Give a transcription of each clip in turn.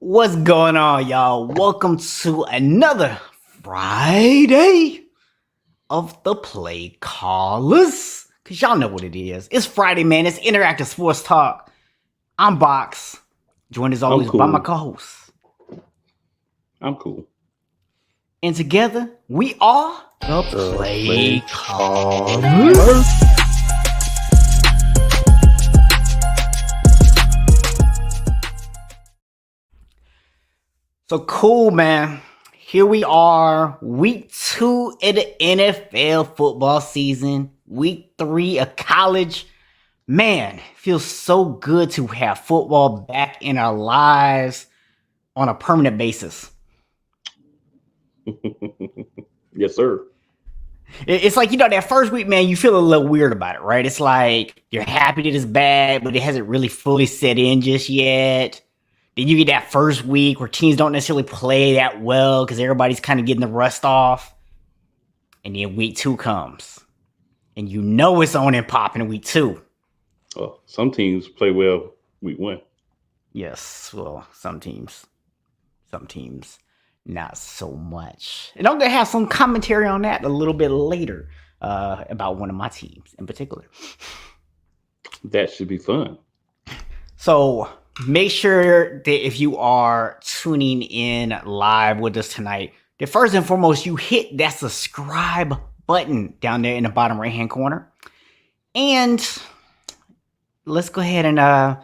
What's going on, y'all? Welcome to another Friday of the Play Callers. Cause y'all know what it is. It's Friday, man. It's interactive sports talk. I'm Box, joined as always by my co-host. I'm cool. And together we are the Play Callers. So cool, man. Here we are, week 2 of the NFL football season, week 3 of college. Man, it feels so good to have football back in our lives on a permanent basis. Yes, sir. It's like, that first week, man, you feel a little weird about it, right? It's like you're happy that it's back, but it hasn't really fully set in just yet. Then you get that first week where teams don't necessarily play that well because everybody's kind of getting the rust off. And then week 2 comes. And you know it's on and popping in week 2. Well, some teams play well week 1. Yes, well, some teams, not so much. And I'm going to have some commentary on that a little bit later about one of my teams in particular. That should be fun. So make sure that if you are tuning in live with us tonight, that first and foremost, you hit that subscribe button down there in the bottom right-hand corner. And let's go ahead and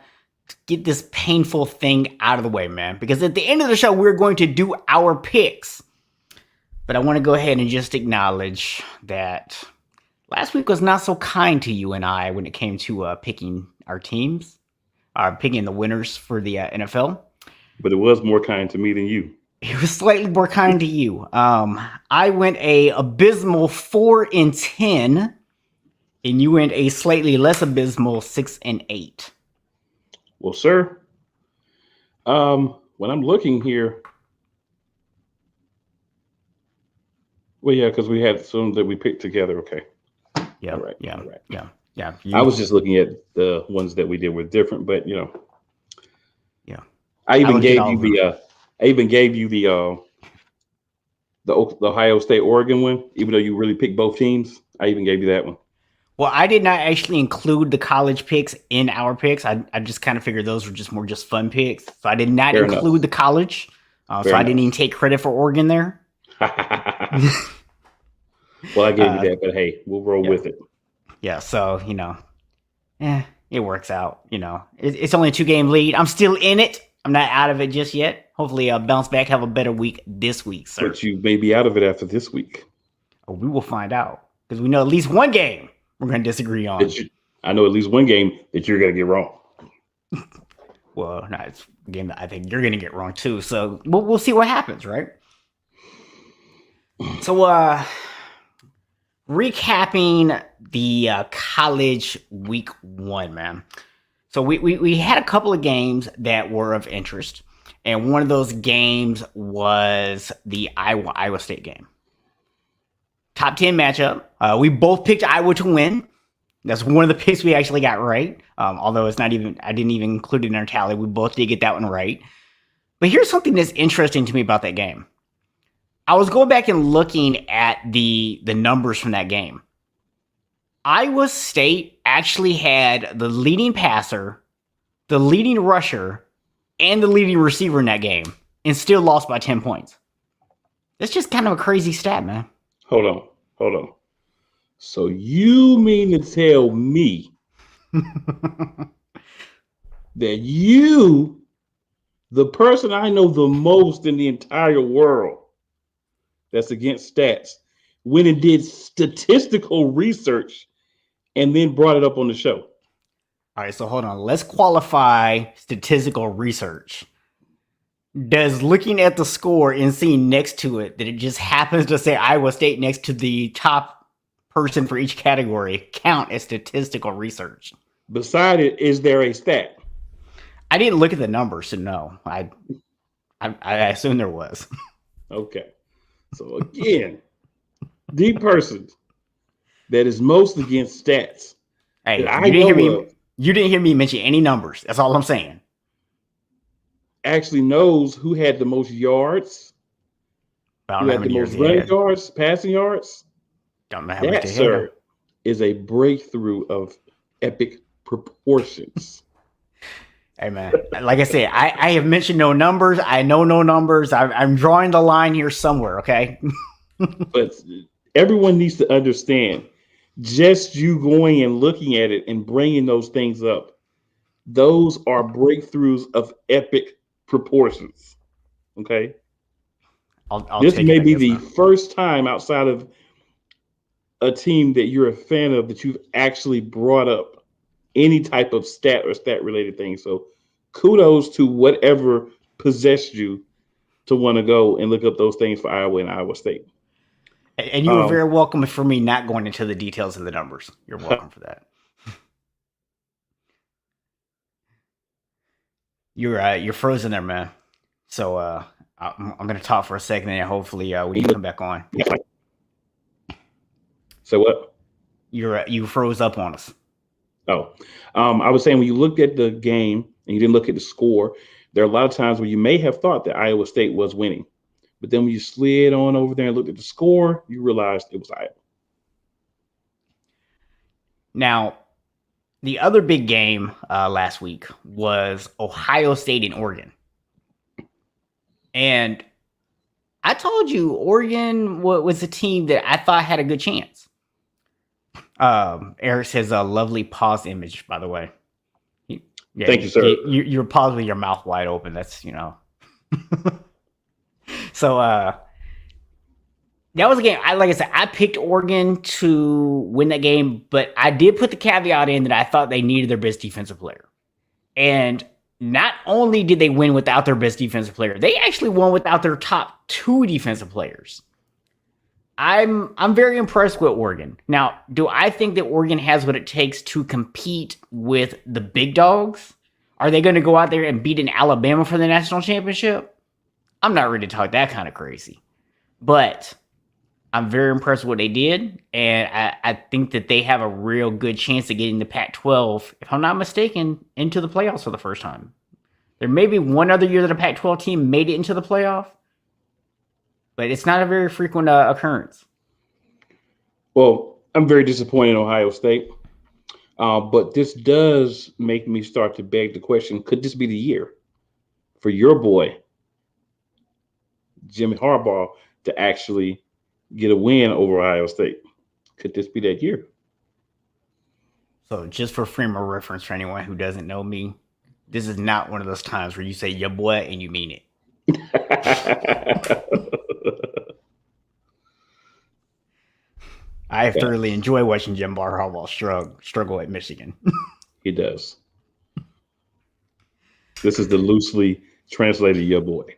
get this painful thing out of the way, man. Because at the end of the show, we're going to do our picks. But I want to go ahead and just acknowledge that last week was not so kind to you and I when it came to picking our teams. Picking the winners for the NFL. But it was more kind to me than you. It was slightly more kind to you. I went a abysmal 4-10, and you went a slightly less abysmal 6-8. Well, sir, when I'm looking here, well, yeah, because we had some that we picked together. Okay. Yeah. All right. Yeah. All right. Yeah. Yeah. I was just looking at the ones that we did were different, but Yeah. I even gave you the Ohio State Oregon one, even though you really picked both teams. I even gave you that one. Well, I did not actually include the college picks in our picks. I just kind of figured those were just fun picks. So I did not include the college. So I didn't even take credit for Oregon there. Well, I gave you that, but hey, we'll roll with it. Yeah, so, it works out. It's only a 2-game lead. I'm still in it. I'm not out of it just yet. Hopefully I'll bounce back, have a better week this week, sir. But you may be out of it after this week. Oh, we will find out. Because we know at least one game we're going to disagree on. I know at least one game that you're going to get wrong. Well, no, it's a game that I think you're going to get wrong too. So we'll see what happens, right? So, recapping the college week 1, man. So we had a couple of games that were of interest, and one of those games was the Iowa State game. Top 10 matchup. We both picked Iowa to win. That's one of the picks we actually got right. Although I didn't even include it in our tally. We both did get that one right. But here's something that's interesting to me about that game. I was going back and looking at the numbers from that game. Iowa State actually had the leading passer, the leading rusher, and the leading receiver in that game, and still lost by 10 points. That's just kind of a crazy stat, man. Hold on. So you mean to tell me that you, the person I know the most in the entire world that's against stats, went and did statistical research and then brought it up on the show? All right, so hold on. Let's qualify statistical research. Does looking at the score and seeing next to it that it just happens to say Iowa State next to the top person for each category count as statistical research? Beside it, is there a stat? I didn't look at the numbers to know. I assume there was. Okay. So again, the person that is most against stats. Hey, you didn't hear me mention any numbers. That's all I'm saying. actually knows who had the most yards, I don't who know how had the many years most he running had. yards, passing yards. Don't know how much That, they had him. sir, is a breakthrough of epic proportions. Hey man, like I said, I have mentioned no numbers. I know no numbers. I'm drawing the line here somewhere. Okay. But everyone needs to understand just you going and looking at it and bringing those things up, those are breakthroughs of epic proportions. Okay. I'll This take it, may I be guess, the man. first time outside of a team that you're a fan of that you've actually brought up any type of stat or stat related thing. So kudos to whatever possessed you to want to go and look up those things for Iowa and Iowa State. And you were Um, very welcome for me not going into the details of the numbers. You're welcome for that. You're frozen there, man. So I'm gonna talk for a second, and hopefully when you come back on, so what? you froze up on us. Oh, I was saying when you looked at the game and you didn't look at the score, there are a lot of times where you may have thought that Iowa State was winning, but then when you slid on over there and looked at the score, you realized it was Iowa. Now, the other big game last week was Ohio State and Oregon, and I told you Oregon was a team that I thought had a good chance. Eric says a lovely pause image, by the way. Yeah, Thank you, sir. you're paused with your mouth wide open. That's So that was a game. Like I said, I picked Oregon to win that game, but I did put the caveat in that I thought they needed their best defensive player. And not only did they win without their best defensive player, they actually won without their top two defensive players. I'm very impressed with Oregon. Now, do I think that Oregon has what it takes to compete with the big dogs? Are they going to go out there and beat an Alabama for the national championship? I'm not ready to talk that kind of crazy. But I'm very impressed with what they did, and I think that they have a real good chance of getting the Pac-12, if I'm not mistaken, into the playoffs for the first time. There may be one other year that a Pac-12 team made it into the playoff, but it's not a very frequent occurrence. Well, I'm very disappointed in Ohio State, but this does make me start to beg the question: could this be the year for your boy Jimmy Harbaugh to actually get a win over Ohio State? Could this be that year? So just for frame of reference for anyone who doesn't know me, this is not one of those times where you say your boy and you mean it. I thoroughly enjoy watching Jim Harbaugh struggle at Michigan. He does. This is the loosely translated your boy.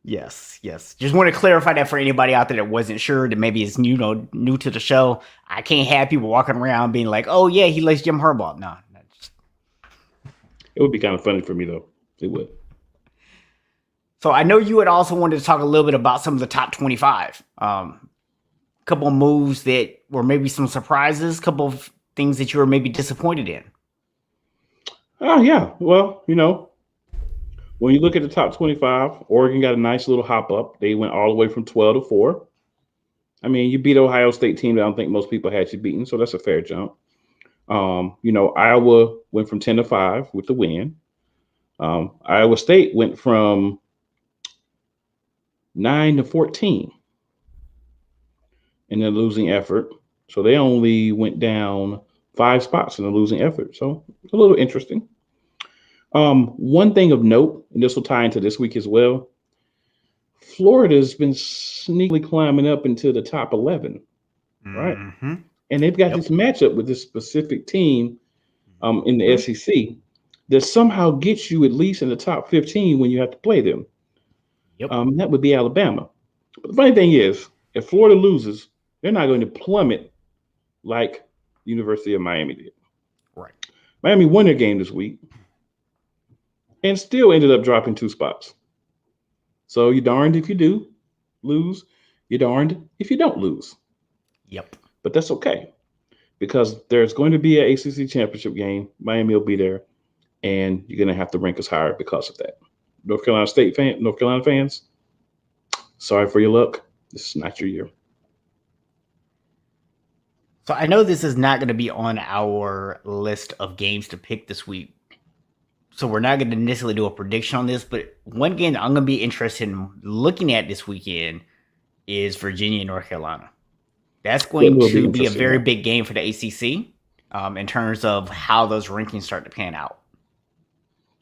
Yes. Just want to clarify that for anybody out there that wasn't sure, that maybe is new to the show. I can't have people walking around being like, "Oh yeah, he likes Jim Harbaugh." No. It would be kind of funny for me though. It would. So I know you had also wanted to talk a little bit about some of the top 25. Couple of moves that were maybe some surprises, couple of things that you were maybe disappointed in. Oh yeah. Well, when you look at the top 25, Oregon got a nice little hop up. They went all the way from 12 to 4. I mean, you beat Ohio State team that I don't think most people had you beaten, so that's a fair jump. Iowa went from 10 to 5 with the win. Iowa State went from 9 to 14 in the losing effort. So they only went down 5 spots in the losing effort. So it's a little interesting. One thing of note, and this will tie into this week as well, Florida's been sneakily climbing up into the top 11, right? Mm-hmm. And they've got Yep. this matchup with this specific team in the Mm-hmm. SEC that somehow gets you at least in the top 15 when you have to play them. Yep. That would be Alabama. But the funny thing is, if Florida loses, they're not going to plummet like the University of Miami did. Right. Miami won their game this week and still ended up dropping 2 spots. So you're darned if you do lose, you're darned if you don't lose. Yep. But that's okay because there's going to be an ACC championship game. Miami will be there, and you're going to have to rank us higher because of that. North Carolina fans. Sorry for your luck. This is not your year. So I know this is not going to be on our list of games to pick this week. So we're not going to necessarily do a prediction on this, but one game that I'm going to be interested in looking at this weekend is Virginia and North Carolina. That's going to be a very big game for the ACC in terms of how those rankings start to pan out.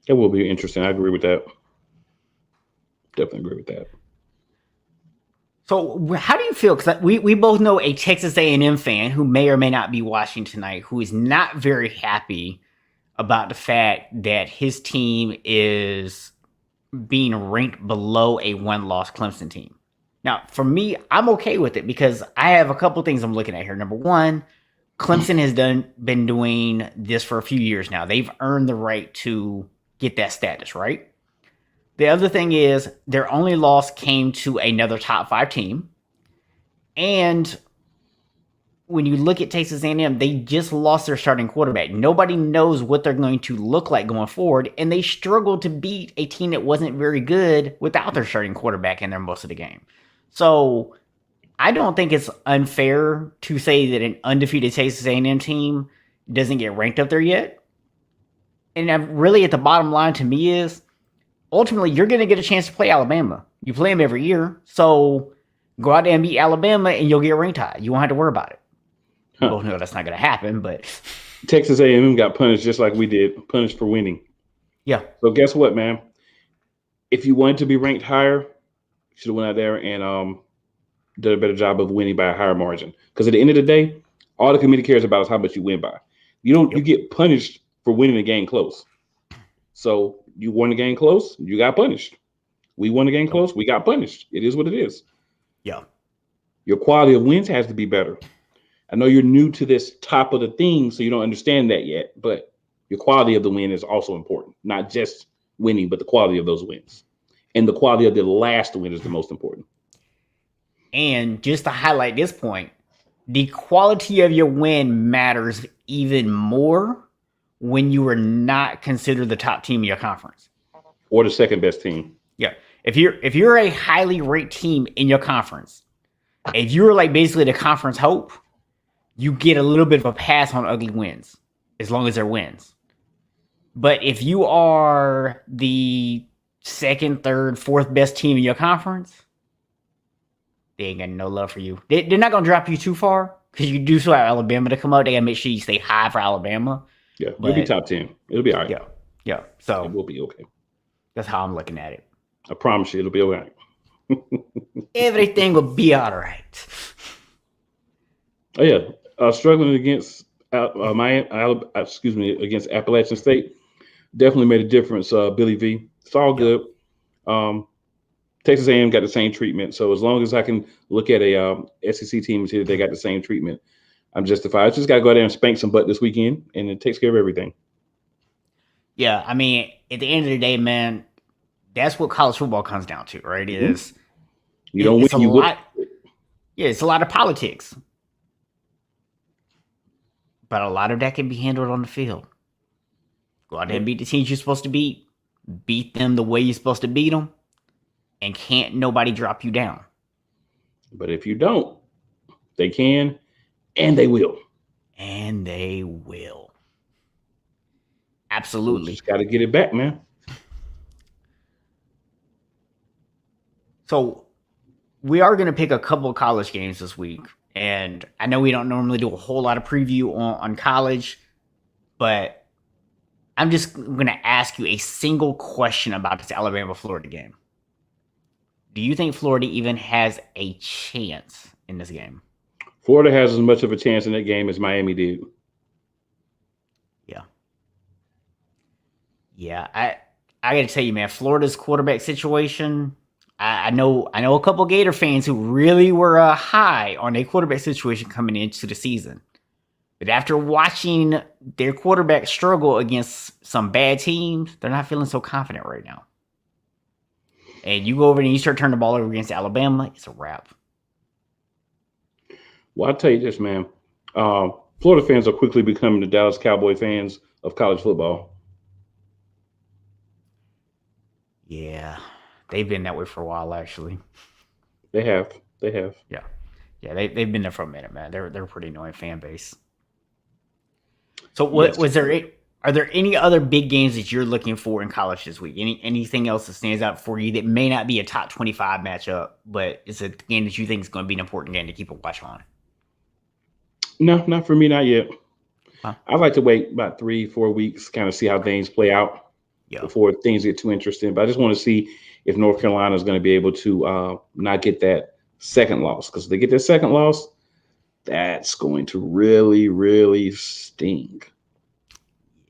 It will be interesting. I agree with that. Definitely agree with that. So how do you feel? Because we both know a Texas A&M fan who may or may not be watching tonight who is not very happy about the fact that his team is being ranked below a one-loss Clemson team. Now, for me, I'm okay with it because I have a couple things I'm looking at here. Number one, Clemson has been doing this for a few years now. They've earned the right to get that status, right? The other thing is their only loss came to another top 5 team. And when you look at Texas A&M, they just lost their starting quarterback. Nobody knows what they're going to look like going forward, and they struggled to beat a team that wasn't very good without their starting quarterback in there most of the game. So I don't think it's unfair to say that an undefeated Texas A&M team doesn't get ranked up there yet. And really at the bottom line to me is, ultimately, you're going to get a chance to play Alabama. You play them every year, so go out there and beat Alabama, and you'll get ranked high. You won't have to worry about it. We both know that's not going to happen, but Texas A&M got punished just like we did, punished for winning. Yeah. So guess what, man? If you wanted to be ranked higher, you should have went out there and did a better job of winning by a higher margin. Because at the end of the day, all the committee cares about is how much you win by. You get punished for winning the game close. So you won the game close, you got punished. We won the game close, we got punished. It is what it is. Yeah. Your quality of wins has to be better. I know you're new to this top of the thing, so you don't understand that yet, but your quality of the win is also important. Not just winning, but the quality of those wins. And the quality of the last win is the most important. And just to highlight this point, the quality of your win matters even more when you are not considered the top team in your conference. Or the second best team. Yeah. If you're a highly ranked team in your conference, if you're like basically the conference hope, you get a little bit of a pass on ugly wins, as long as they're wins. But if you are the second, third, fourth best team in your conference, they ain't got no love for you. They're not going to drop you too far, because you do still have Alabama to come out. They got to make sure you stay high for Alabama. Yeah, you'll be top 10. It'll be all right. Yeah. So it will be okay. That's how I'm looking at it. I promise you, it'll be all right. Everything will be all right. Oh yeah, struggling against against Appalachian State definitely made a difference. Billy V, it's all good. Texas A&M got the same treatment, so as long as I can look at a SEC team and see that they got the same treatment, I'm justified. I just got to go out there and spank some butt this weekend, and it takes care of everything. Yeah, I mean, at the end of the day, man, that's what college football comes down to, right? Is you don't win, you lot. Yeah, it's a lot of politics, but a lot of that can be handled on the field. Go out there and beat the teams you're supposed to beat them the way you're supposed to beat them, and can't nobody drop you down. But if you don't, they can, and they will. And they will. Absolutely. Just got to get it back, man. So we are going to pick a couple of college games this week. And I know we don't normally do a whole lot of preview on college, but I'm just going to ask you a single question about this Alabama-Florida game. Do you think Florida even has a chance in this game? Florida has as much of a chance in that game as Miami did. Yeah, I got to tell you, man, Florida's quarterback situation. I know a couple Gator fans who really were high on their quarterback situation coming into the season, but after watching their quarterback struggle against some bad teams, they're not feeling so confident right now. And you go over and you start turning the ball over against Alabama, it's a wrap. Well, I'll tell you this, man. Florida fans are quickly becoming the Dallas Cowboy fans of college football. Yeah, they've been that way for a while, actually. They have. They have. Yeah, yeah, they've been there for a minute, man. They're a pretty annoying fan base. So, what Yes. was there? Are there any other big games that you're looking for in college this week? Anything else that stands out for you that may not be a top 25 matchup, but it's a game that you think is going to be an important game to keep a watch on? No, not for me, not yet. Huh? I'd like to wait about 3, 4 weeks, kind of see how things play out Yeah. before things get too interesting. But I just want to see if North Carolina is going to be able to not get that second loss. Because if they get that second loss, that's going to really, really sting.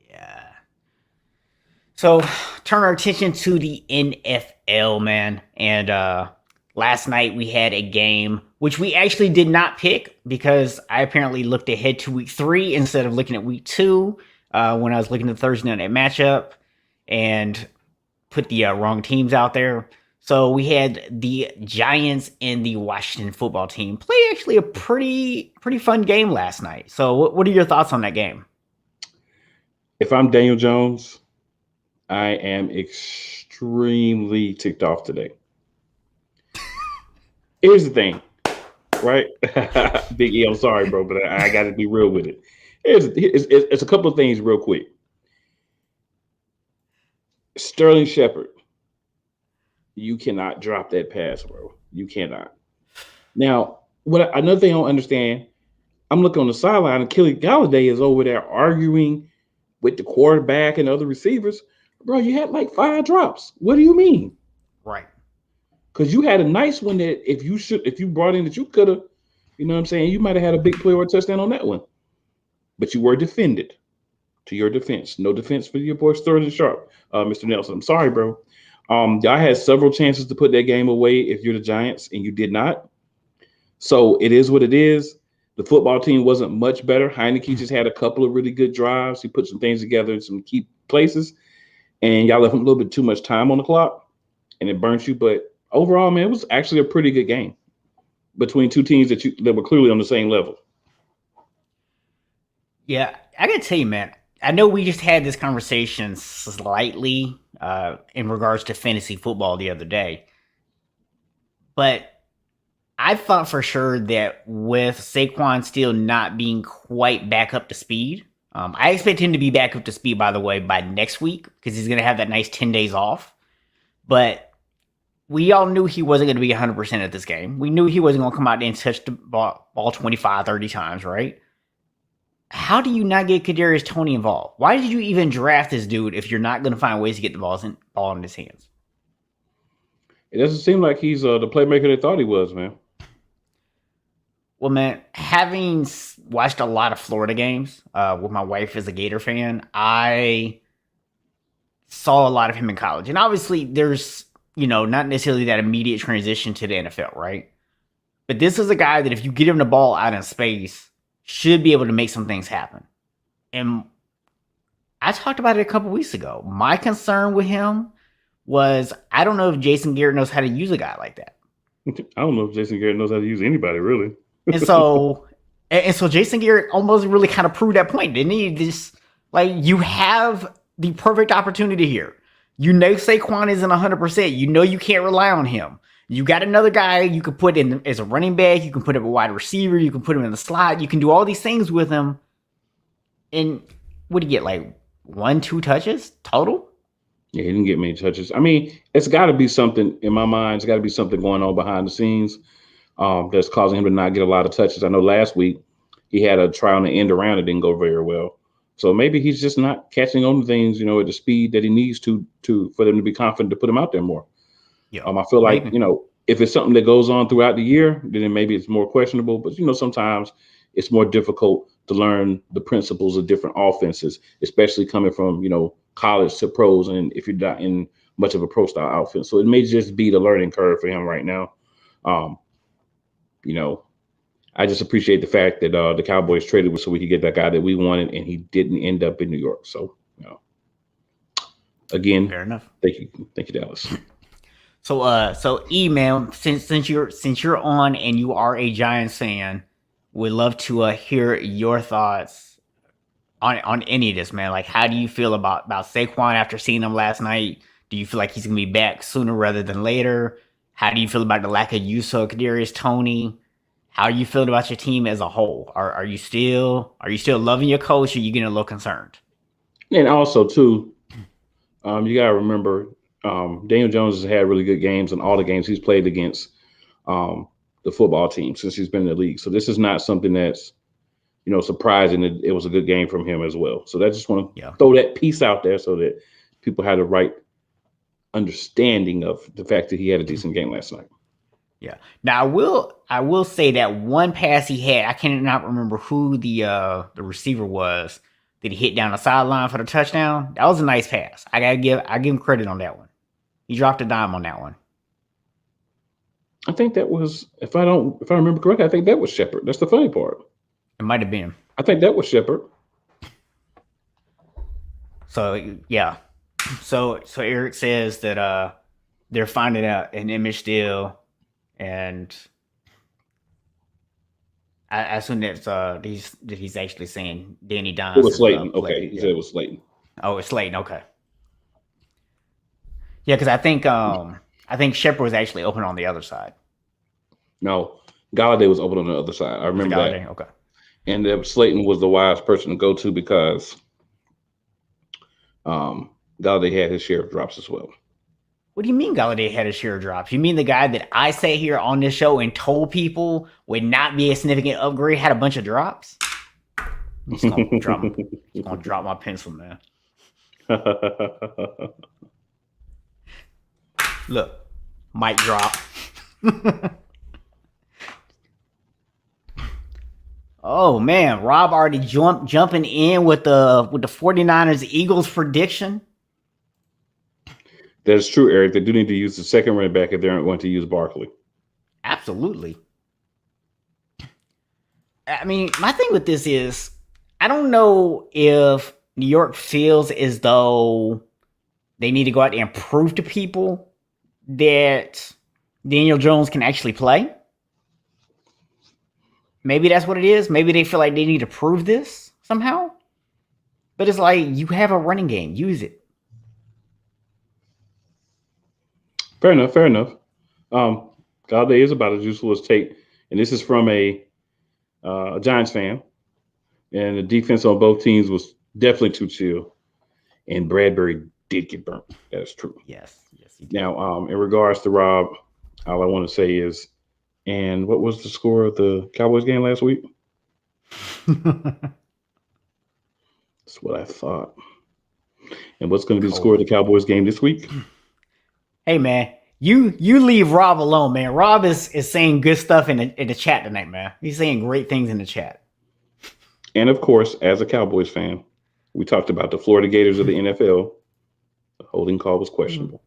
Yeah. So, turn our attention to the NFL, man. And last night we had a game which we actually did not pick because I apparently looked ahead to week 3 instead of looking at week 2 when I was looking at the Thursday night matchup and put the wrong teams out there. So we had the Giants and the Washington football team play actually a pretty fun game last night. So what are your thoughts on that game? If I'm Daniel Jones, I am extremely ticked off today. Here's the thing, right? Big E, I'm sorry, bro, but I got to be real with it. It's a couple of things real quick. Sterling Shepard, you cannot drop that pass, bro. You cannot. Now, another thing I don't understand, I'm looking on the sideline and Kelly Galladay is over there arguing with the quarterback and other receivers. Bro, you had like 5 drops. What do you mean? Right. Because you had a nice one that if you brought in that you could have, you know what I'm saying, you might have had a big play or a touchdown on that one. But you were defended. To your defense. No defense for your boy Sterling Sharp, Mr. Nelson. I'm sorry, bro. Y'all had several chances to put that game away if you're the Giants, and you did not. So it is what it is. The football team wasn't much better. Heineke just had a couple of really good drives. He put some things together in some key places, and y'all left him a little bit too much time on the clock, and it burnt you. But overall, man, it was actually a pretty good game between two teams that were clearly on the same level. Yeah, I gotta tell you, man. I know we just had this conversation slightly in regards to fantasy football the other day, but I thought for sure that with Saquon still not being quite back up to speed, I expect him to be back up to speed, by the way, by next week because he's going to have that nice 10 days off. But we all knew he wasn't going to be 100% at this game. We knew he wasn't going to come out and touch the ball 25, 30 times, right? How do you not get Kadarius Toney involved? Why did you even draft this dude if you're not going to find ways to get the ball in his hands? It doesn't seem like he's the playmaker they thought he was, man. Well, man, having watched a lot of Florida games with my wife as a Gator fan, I saw a lot of him in college. And obviously, there's, not necessarily that immediate transition to the NFL, right? But this is a guy that if you get him the ball out in space, should be able to make some things happen. And I talked about it a couple weeks ago. My concern with him was I don't know if Jason Garrett knows how to use a guy like that. I don't know if Jason Garrett knows how to use anybody, really. And so Jason Garrett almost really kind of proved that point, didn't he? Just like you have the perfect opportunity here. You know Saquon isn't 100%. You know you can't rely on him. You got another guy you could put in as a running back. You can put him a wide receiver. You can put him in the slot. You can do all these things with him. And what do you get, like 1-2 touches total? Yeah, he didn't get many touches. I mean, it's got to be something in my mind. It's got to be something going on behind the scenes that's causing him to not get a lot of touches. I know last week he had a try on the end around. It didn't go very well. So maybe he's just not catching on to things, at the speed that he needs to for them to be confident to put him out there more. Yeah, I feel like, maybe. if it's something that goes on throughout the year, then maybe it's more questionable. But, sometimes it's more difficult to learn the principles of different offenses, especially coming from, college to pros. And if you're not in much of a pro style outfit. So it may just be the learning curve for him right now. I just appreciate the fact that the Cowboys traded with so we could get that guy that we wanted, and he didn't end up in New York. So, again, Fair enough. Thank you, Dallas. So E man, since you're on and you are a Giants fan, would love to hear your thoughts on any of this, man. Like, how do you feel about Saquon after seeing him last night? Do you feel like he's going to be back sooner rather than later? How do you feel about the lack of use of Kadarius Toney? How do you feel about your team as a whole? Are you still loving your coach, or are you getting a little concerned? And also too, you gotta remember, Daniel Jones has had really good games in all the games he's played against the football team since he's been in the league. So this is not something that's surprising. It was a good game from him as well. So I just want to Yeah. throw that piece out there so that people had the right understanding of the fact that he had a decent game last night. Yeah. Now I will say that one pass he had, I cannot remember who the receiver was that he hit down the sideline for the touchdown. That was a nice pass. I give him credit on that one. He dropped a dime on that one. I think that was, if I remember correctly, I think that was Shepard. That's the funny part. It might have been. I think that was Shepard. So yeah. So Eric says that they're finding out an image deal, and I assume that he's actually saying Danny Dimes. It was Slayton. Okay, he said it was Slayton. Oh, it's Slayton. Okay. Yeah, because I think Shepard was actually open on the other side. No, Galladay was open on the other side. I remember that. Okay. And Slayton was the wise person to go to because Galladay had his share of drops as well. What do you mean Galladay had a share of drops? You mean the guy that I sat here on this show and told people would not be a significant upgrade had a bunch of drops? I'm just gonna drop my pencil, man. Look, mic drop. Oh man, Rob already jumping in with the 49ers Eagles prediction. That is true, Eric. They do need to use the second running back if they aren't going to use Barkley. Absolutely. I mean, my thing with this is, I don't know if New York feels as though they need to go out and prove to people that Daniel Jones can actually play. Maybe that's what it is. Maybe they feel like they need to prove this somehow. But it's like, you have a running game. Use it. Fair enough. Galladay is about as useful as Tate. And this is from a Giants fan. And the defense on both teams was definitely too chill. And Bradbury did get burnt. That is true. Yes, he did. Now, in regards to Rob, all I want to say is, and what was the score of the Cowboys game last week? That's what I thought. And what's going to be the score of the Cowboys game this week? Hey, man, you leave Rob alone, man. Rob is saying good stuff in the chat tonight, man. He's saying great things in the chat. And, of course, as a Cowboys fan, we talked about the Florida Gators of the NFL. The holding call was questionable.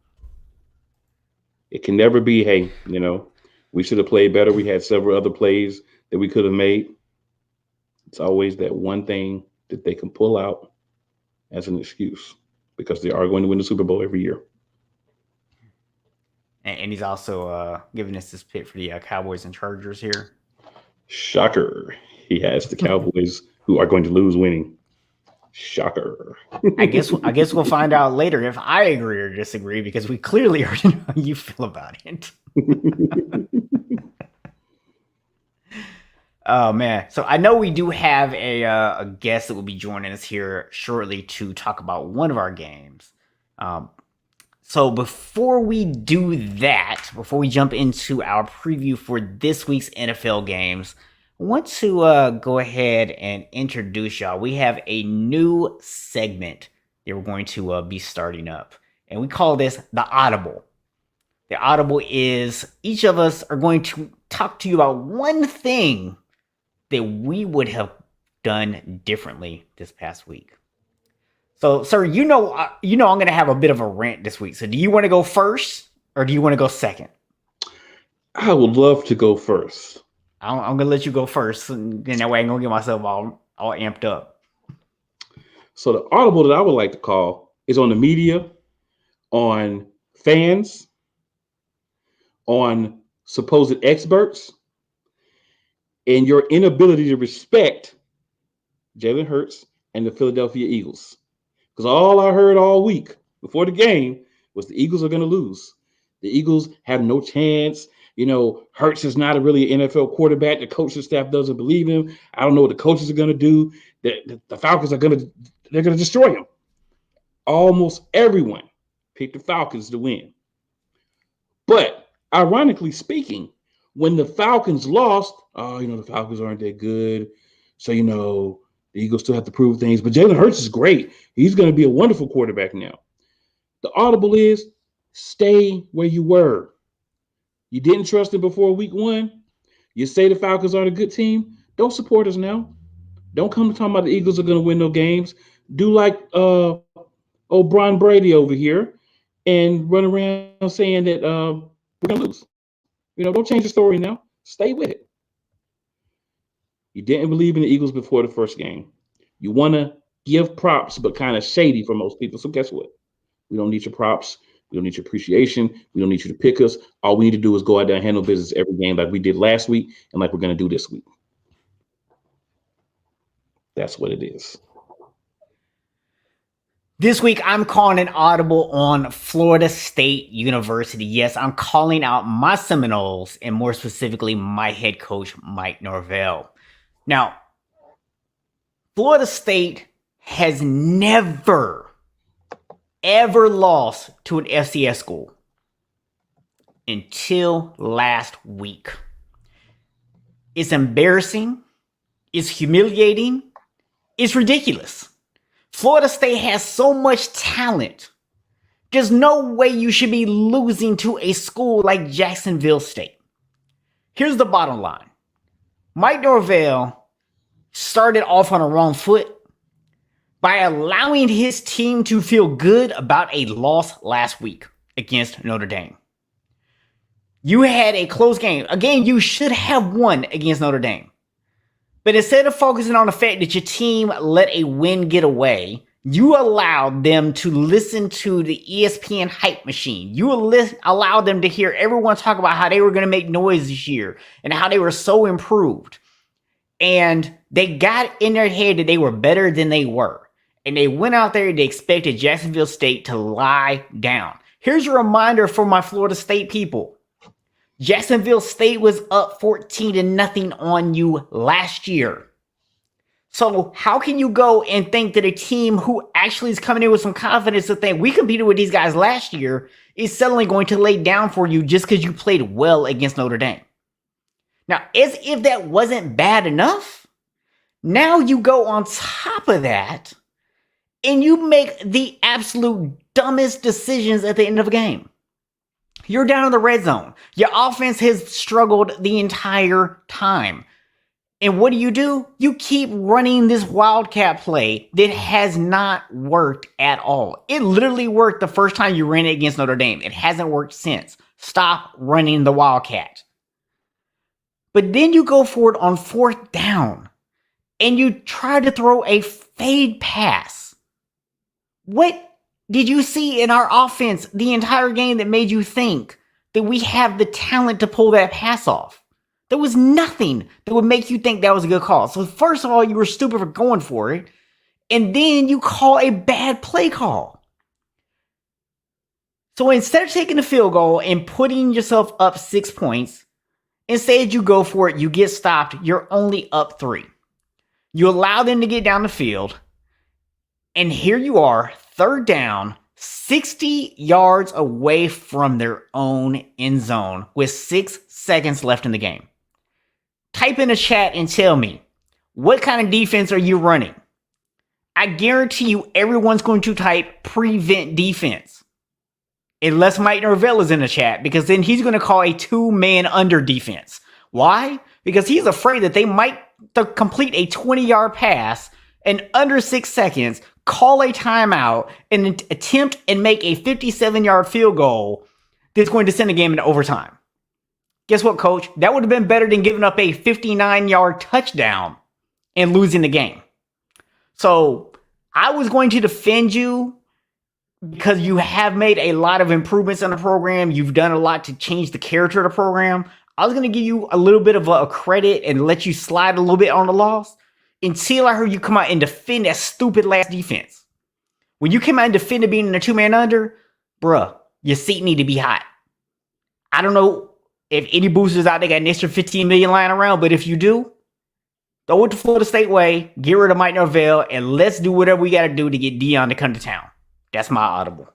It can never be, hey, we should have played better. We had several other plays that we could have made. It's always that one thing that they can pull out as an excuse because they are going to win the Super Bowl every year. And he's also giving us this pick for the Cowboys and Chargers here. Shocker. He has the Cowboys who are going to lose winning. Shocker. I guess we'll find out later if I agree or disagree, because we clearly already know how you feel about it. Oh man. So I know we do have a guest that will be joining us here shortly to talk about one of our games. So before we do that, before we jump into our preview for this week's NFL games, I want to go ahead and introduce y'all. We have a new segment that we're going to be starting up, and we call this the Audible. The Audible is each of us are going to talk to you about one thing that we would have done differently this past week. So, sir, I'm going to have a bit of a rant this week. So do you want to go first or do you want to go second? I would love to go first. I'm going to let you go first. And then that way I'm going to get myself all amped up. So the audible that I would like to call is on the media, on fans, on supposed experts, and your inability to respect Jalen Hurts and the Philadelphia Eagles. Because all I heard all week before the game was the Eagles are going to lose. The Eagles have no chance. Hurts is not a really NFL quarterback. The coaching staff doesn't believe him. I don't know what the coaches are going to do. The Falcons they're going to destroy him. Almost everyone picked the Falcons to win. But ironically speaking, when the Falcons lost, the Falcons aren't that good. So, the Eagles still have to prove things. But Jalen Hurts is great. He's going to be a wonderful quarterback now. The audible is stay where you were. You didn't trust him before week 1. You say the Falcons aren't a good team. Don't support us now. Don't come talking about the Eagles are going to win no games. Do like Brian Brady over here and run around saying that we're going to lose. Don't change the story now. Stay with it. You didn't believe in the Eagles before the first game. You want to give props, but kind of shady for most people. So guess what? We don't need your props. We don't need your appreciation. We don't need you to pick us. All we need to do is go out there and handle business every game like we did last week and like we're going to do this week. That's what it is. This week, I'm calling an audible on Florida State University. Yes, I'm calling out my Seminoles and more specifically, my head coach, Mike Norvell. Now, Florida State has never, ever lost to an FCS school until last week. It's embarrassing. It's humiliating. It's ridiculous. Florida State has so much talent. There's no way you should be losing to a school like Jacksonville State. Here's the bottom line. Mike Norvell started off on a wrong foot by allowing his team to feel good about a loss last week against Notre Dame. You had a close game, a game you should have won against Notre Dame. But instead of focusing on the fact that your team let a win get away, you allowed them to listen to the ESPN hype machine. You allowed them to hear everyone talk about how they were going to make noise this year and how they were so improved. And they got in their head that they were better than they were. And they went out there and they expected Jacksonville State to lie down. Here's a reminder for my Florida State people. Jacksonville State was up 14-0 on you last year. So how can you go and think that a team who actually is coming in with some confidence to think we competed with these guys last year is suddenly going to lay down for you just because you played well against Notre Dame? Now, as if that wasn't bad enough, now you go on top of that and you make the absolute dumbest decisions at the end of a game. You're down in the red zone. Your offense has struggled the entire time. And what do? You keep running this wildcat play that has not worked at all. It literally worked the first time you ran it against Notre Dame. It hasn't worked since. Stop running the wildcat. But then you go for it on 4th down and you try to throw a fade pass. What did you see in our offense the entire game that made you think that we have the talent to pull that pass off? There was nothing that would make you think that was a good call. So first of all, you were stupid for going for it. And then you call a bad play call. So instead of taking the field goal and putting yourself up 6 points, instead you go for it, you get stopped, you're only up 3. You allow them to get down the field. And here you are, 3rd down, 60 yards away from their own end zone with 6 seconds left in the game. Type in the chat and tell me, what kind of defense are you running? I guarantee you everyone's going to type prevent defense. Unless Mike Norvell is in the chat, because then he's going to call a 2-man under defense. Why? Because he's afraid that they might complete a 20-yard pass in under 6 seconds, call a timeout, and attempt and make a 57-yard field goal that's going to send the game into overtime. Guess what, coach? That would have been better than giving up a 59-yard touchdown and losing the game. So I was going to defend you because you have made a lot of improvements in the program. You've done a lot to change the character of the program. I was going to give you a little bit of a credit and let you slide a little bit on the loss until I heard you come out and defend that stupid last defense. When you came out and defended being in a 2-man under, bruh, Your seat need to be hot. I don't know if any boosters out there got an extra 15 million lying around, but if you do, throw it to Florida State way, get rid of Mike Norvell, and let's do whatever we got to do to get Dion to come to town. That's my audible.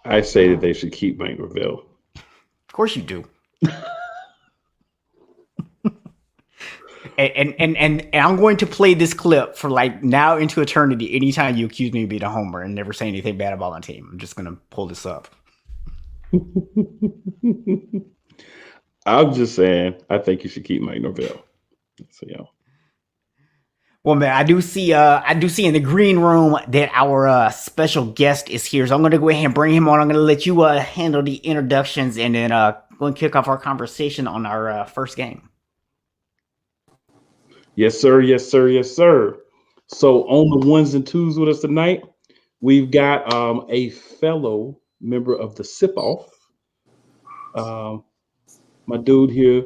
I say that they should keep Mike Norvell. Of course you do. And I'm going to play this clip for like now into eternity anytime you accuse me of being a homer and never say anything bad about my team. I'm just going to pull this up. I'm just saying, I think you should keep Mike Norvell. So, yeah. Well, man, I do see in the green room that our special guest is here. So I'm going to go ahead and bring him on. I'm going to let you handle the introductions and then go and kick off our conversation on our first game. Yes, sir. Yes, sir. Yes, sir. So on the ones and twos with us tonight, we've got a fellow member of the Sip Off. My dude here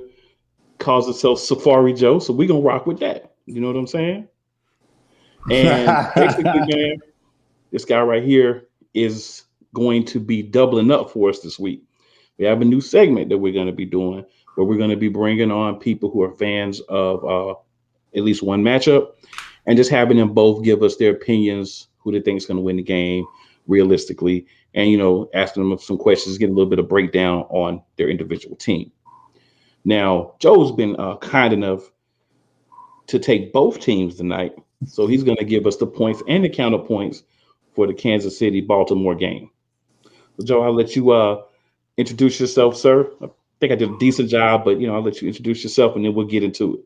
calls himself Safari Joe, so we're gonna rock with that. You know what I'm saying? And basically, man, this guy right here is going to be doubling up for us this week. We have a new segment that we're going to be doing where we're going to be bringing on people who are fans of at least one matchup and just having them both give us their opinions, who they think is going to win the game realistically, and, you know, asking them some questions, get a little bit of breakdown on their individual team. Now, Joe's been kind enough to take both teams tonight, so he's going to give us the points and the counterpoints for the Kansas City-Baltimore game. So, Joe, I'll let you introduce yourself, sir. I think I did a decent job, but, you know, I'll let you introduce yourself, and then we'll get into it.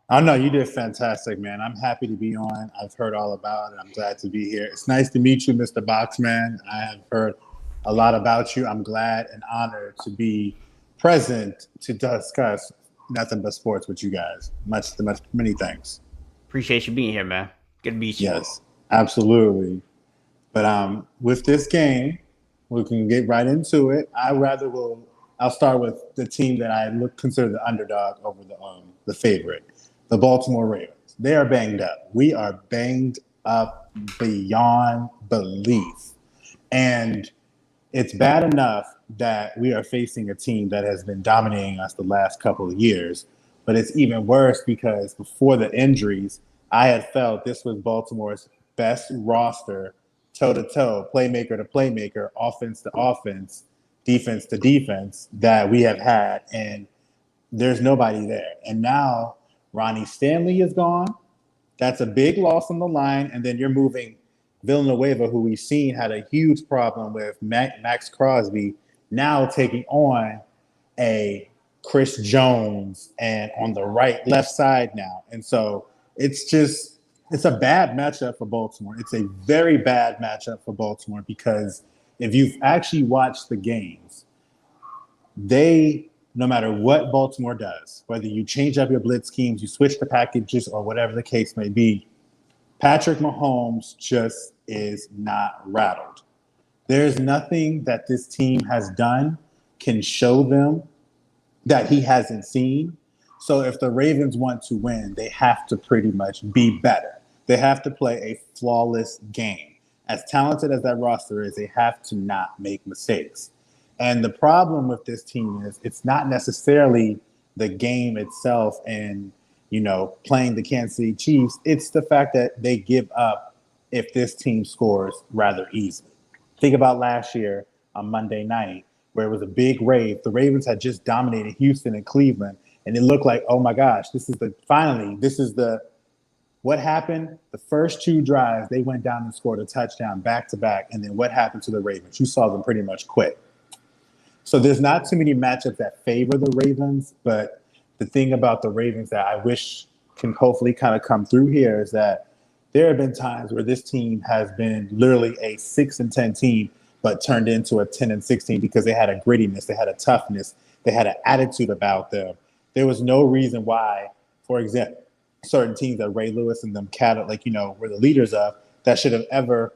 Oh, no, you did fantastic, man. I'm happy to be on. I've heard all about it. I'm glad to be here. It's nice to meet you, Mr. Boxman. I have heard a lot about you. I'm glad and honored to be present to discuss nothing but sports with you guys. Many thanks. Appreciate you being here, man. Good to meet you. Yes, absolutely. But with this game, we can get right into it. I'll start with the team that I consider the underdog over the favorite, the Baltimore Ravens. They are banged up. We are banged up beyond belief. And it's bad enough that we are facing a team that has been dominating us the last couple of years, but it's even worse because before the injuries, I had felt this was Baltimore's best roster, toe-to-toe, playmaker to playmaker, offense to offense, defense to defense that we have had, and there's nobody there. And now Ronnie Stanley is gone. That's a big loss on the line, and then you're moving Villanueva, who we've seen had a huge problem with Max Crosby, now taking on a Chris Jones and on the left side now. And so it's a bad matchup for Baltimore. It's a very bad matchup for Baltimore because if you've actually watched the games, no matter what Baltimore does, whether you change up your blitz schemes, you switch the packages, or whatever the case may be, Patrick Mahomes just is not rattled. There's nothing that this team has done can show them that he hasn't seen. So if the Ravens want to win, they have to pretty much be better. They have to play a flawless game. As talented as that roster is, they have to not make mistakes. And the problem with this team is it's not necessarily the game itself and, you know, playing the Kansas City Chiefs. It's the fact that they give up if this team scores rather easily. Think about last year on Monday night where it was a big rave. The Ravens had just dominated Houston and Cleveland, and it looked like, oh my gosh, what happened? The first two drives, they went down and scored a touchdown back to back. And then what happened to the Ravens? You saw them pretty much quit. So there's not too many matchups that favor the Ravens, but the thing about the Ravens that I wish can hopefully kind of come through here is that there have been times where this team has been literally a 6-10 team, but turned into a 10-16 because they had a grittiness, they had a toughness, they had an attitude about them. There was no reason why, for example, certain teams that Ray Lewis and them were the leaders of, that should have ever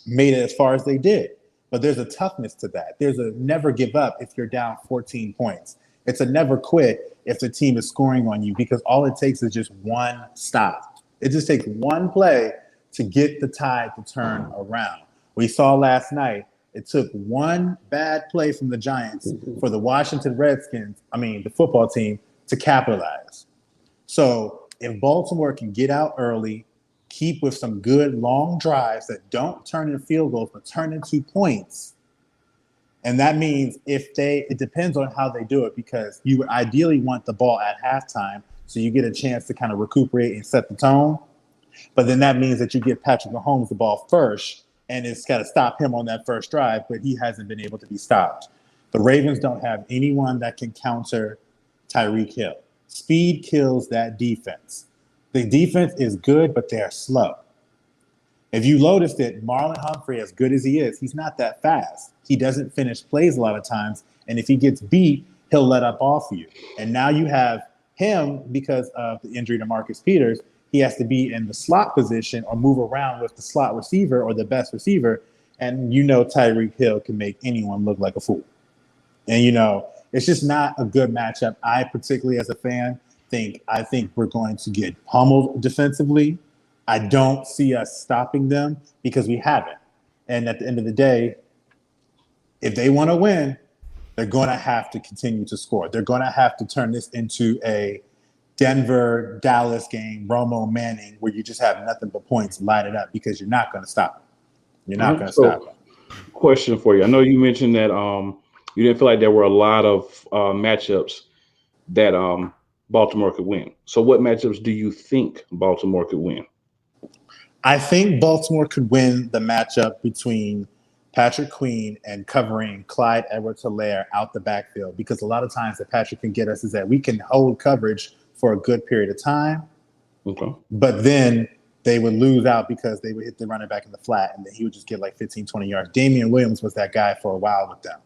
made it as far as they did. But there's a toughness to that. There's a never give up if you're down 14 points. It's a never quit if the team is scoring on you, because all it takes is just one stop. It just takes one play to get the tide to turn around. We saw last night, it took one bad play from the Giants for the Washington Redskins, the football team, to capitalize. So if Baltimore can get out early, keep with some good long drives that don't turn into field goals, but turn into points. And that means it depends on how they do it, because you would ideally want the ball at halftime so you get a chance to kind of recuperate and set the tone. But then that means that you give Patrick Mahomes the ball first, and it's got to stop him on that first drive, but he hasn't been able to be stopped. The Ravens don't have anyone that can counter Tyreek Hill. Speed kills that defense. The defense is good, but they're slow. If you noticed it, Marlon Humphrey, as good as he is, he's not that fast. He doesn't finish plays a lot of times, and if he gets beat, he'll let up off you. And now you have him, because of the injury to Marcus Peters, he has to be in the slot position or move around with the slot receiver or the best receiver, and Tyreek Hill can make anyone look like a fool. And it's just not a good matchup. I particularly, as a fan, think we're going to get pummeled defensively. I don't see us stopping them because we haven't. And at the end of the day, if they want to win, they're going to have to continue to score. They're going to have to turn this into a Denver-Dallas game, Romo Manning, where you just have nothing but points light it up, because you're not going to stop them. You're not going to stop them. Question for you. I know you mentioned that you didn't feel like there were a lot of matchups that Baltimore could win. So what matchups do you think Baltimore could win? I think Baltimore could win the matchup between Patrick Queen and covering Clyde Edwards-Helaire out the backfield, because a lot of times that Patrick can get us is that we can hold coverage for a good period of time, but then they would lose out because they would hit the running back in the flat, and then he would just get like 15, 20 yards. Damian Williams was that guy for a while with them.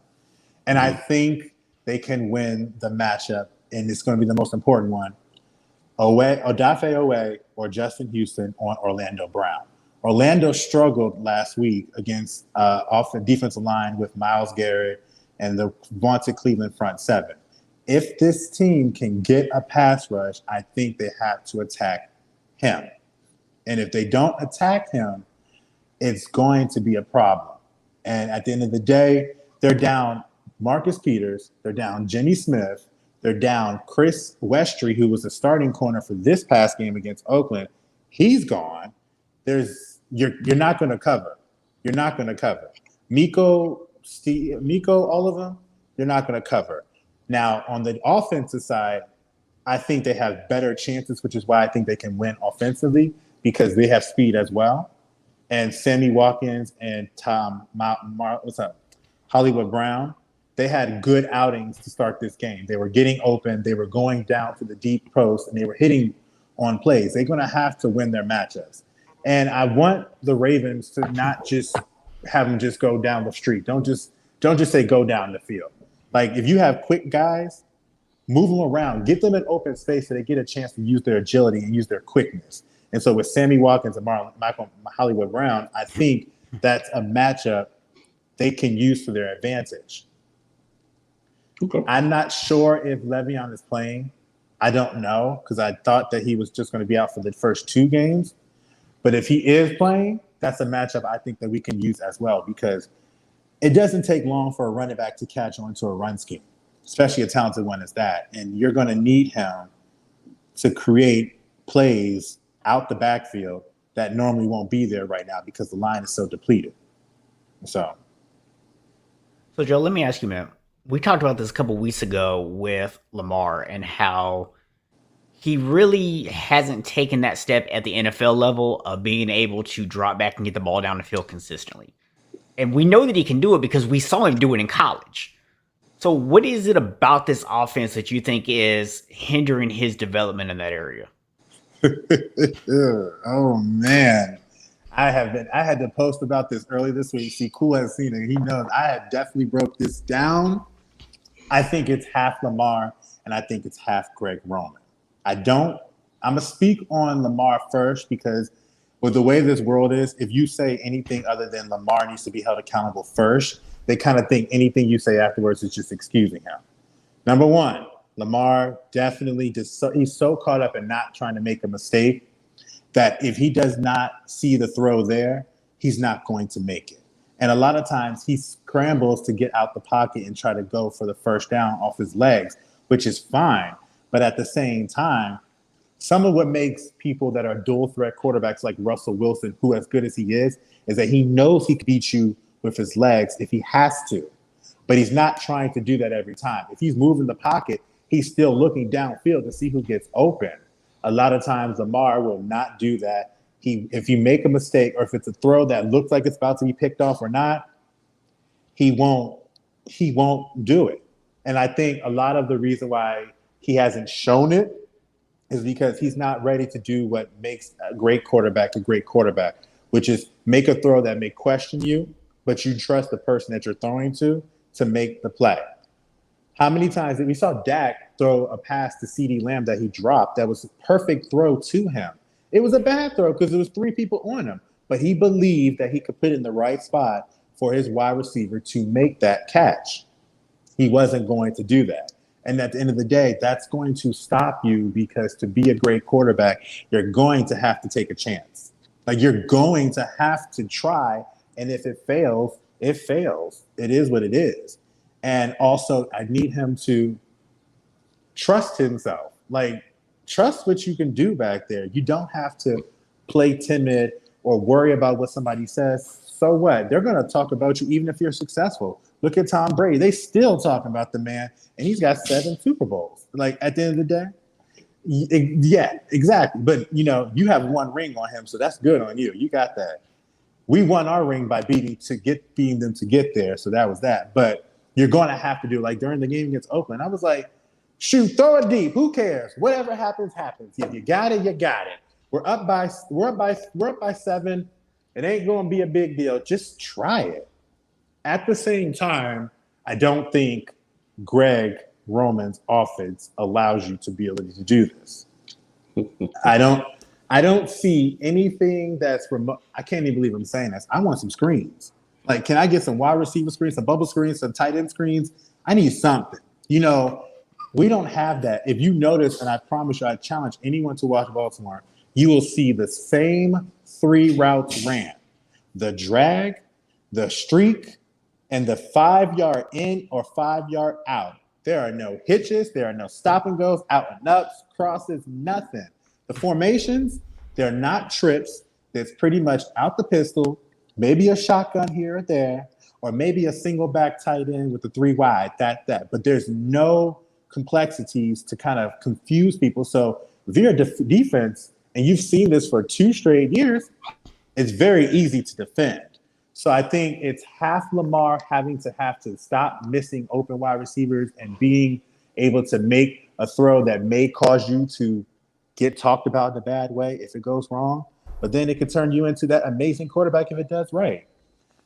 And I think they can win the matchup, and it's going to be the most important one. Odafe Owe or Justin Houston on Orlando Brown. Orlando struggled last week against defensive line with Myles Garrett and the vaunted Cleveland front seven. If this team can get a pass rush, I think they have to attack him. And if they don't attack him, it's going to be a problem. And at the end of the day, they're down Marcus Peters, they're down Jimmy Smith, they're down Chris Westry, who was the starting corner for this past game against Oakland. He's gone. You're not going to cover. You're not going to cover. Miko, all of them, you're not going to cover. Now, on the offensive side, I think they have better chances, which is why I think they can win offensively, because they have speed as well. And Sammy Watkins and Hollywood Brown, they had good outings to start this game. They were getting open. They were going down to the deep post, and they were hitting on plays. They're going to have to win their matchups. And I want the Ravens to not just have them just go down the street. Don't just say go down the field. Like, if you have quick guys, move them around. Get them in open space so they get a chance to use their agility and use their quickness. And so with Sammy Watkins and Hollywood Brown, I think that's a matchup they can use to their advantage. Okay. I'm not sure if Le'Veon is playing. I don't know, because I thought that he was just going to be out for the first two games. But if he is playing, that's a matchup I think that we can use as well, because it doesn't take long for a running back to catch on to a run scheme, especially a talented one as that. And you're going to need him to create plays out the backfield that normally won't be there right now because the line is so depleted. So Joe, let me ask you, man. We talked about this a couple weeks ago with Lamar and how he really hasn't taken that step at the NFL level of being able to drop back and get the ball down the field consistently. And we know that he can do it because we saw him do it in college. So what is it about this offense that you think is hindering his development in that area? Oh, man. I had to post about this early this week. See, Cool has seen it. He knows I had definitely broke this down. I think it's half Lamar, and I think it's half Greg Roman. I'm going to speak on Lamar first, because with the way this world is, if you say anything other than Lamar needs to be held accountable first, they kind of think anything you say afterwards is just excusing him. Number one, Lamar definitely he's so caught up in not trying to make a mistake that if he does not see the throw there, he's not going to make it. And a lot of times he scrambles to get out the pocket and try to go for the first down off his legs, which is fine. But at the same time, some of what makes people that are dual threat quarterbacks like Russell Wilson, who as good as he is that he knows he can beat you with his legs if he has to. But he's not trying to do that every time. If he's moving the pocket, he's still looking downfield to see who gets open. A lot of times Lamar will not do that. If you make a mistake or if it's a throw that looks like it's about to be picked off or not, he won't do it. And I think a lot of the reason why he hasn't shown it is because he's not ready to do what makes a great quarterback, which is make a throw that may question you, but you trust the person that you're throwing to make the play. How many times did we saw Dak throw a pass to CeeDee Lamb that he dropped that was a perfect throw to him? It was a bad throw because there was 3 people on him, but he believed that he could put it in the right spot for his wide receiver to make that catch. He wasn't going to do that. And at the end of the day, that's going to stop you because to be a great quarterback, you're going to have to take a chance. Like you're going to have to try. And if it fails, it fails. It is what it is. And also, I need him to trust himself. Like, trust what you can do back there. You don't have to play timid or worry about what somebody says. So what? They're going to talk about you even if you're successful. Look at Tom Brady. They still talking about the man, and he's got 7 Super Bowls. Like, at the end of the day, yeah, exactly. But, you have 1 ring on him, so that's good on you. You got that. We won our ring by beating them to get there, so that was that. But you're going to have to do, like, during the game against Oakland, I was like, shoot, throw it deep. Who cares? Whatever happens, happens. If you got it, you got it. We're up by 7. It ain't going to be a big deal. Just try it. At the same time, I don't think Greg Roman's offense allows you to be able to do this. I don't see anything that's remote. I can't even believe I'm saying this. I want some screens. Like, can I get some wide receiver screens, some bubble screens, some tight end screens? I need something. We don't have that. If you notice, and I promise you, I challenge anyone to watch Baltimore, you will see the same 3 routes ran. The drag, the streak, and the 5-yard in or 5-yard out. There are no hitches. There are no stop and goes, out and ups, crosses, nothing. The formations, they're not trips. It's pretty much out the pistol, maybe a shotgun here or there, or maybe a single back tight end with the 3 wide, that. But there's no complexities to kind of confuse people. So if you're a defense, and you've seen this for 2 straight years, it's very easy to defend. So I think it's half Lamar having to stop missing open wide receivers and being able to make a throw that may cause you to get talked about in a bad way if it goes wrong. But then it could turn you into that amazing quarterback if it does right.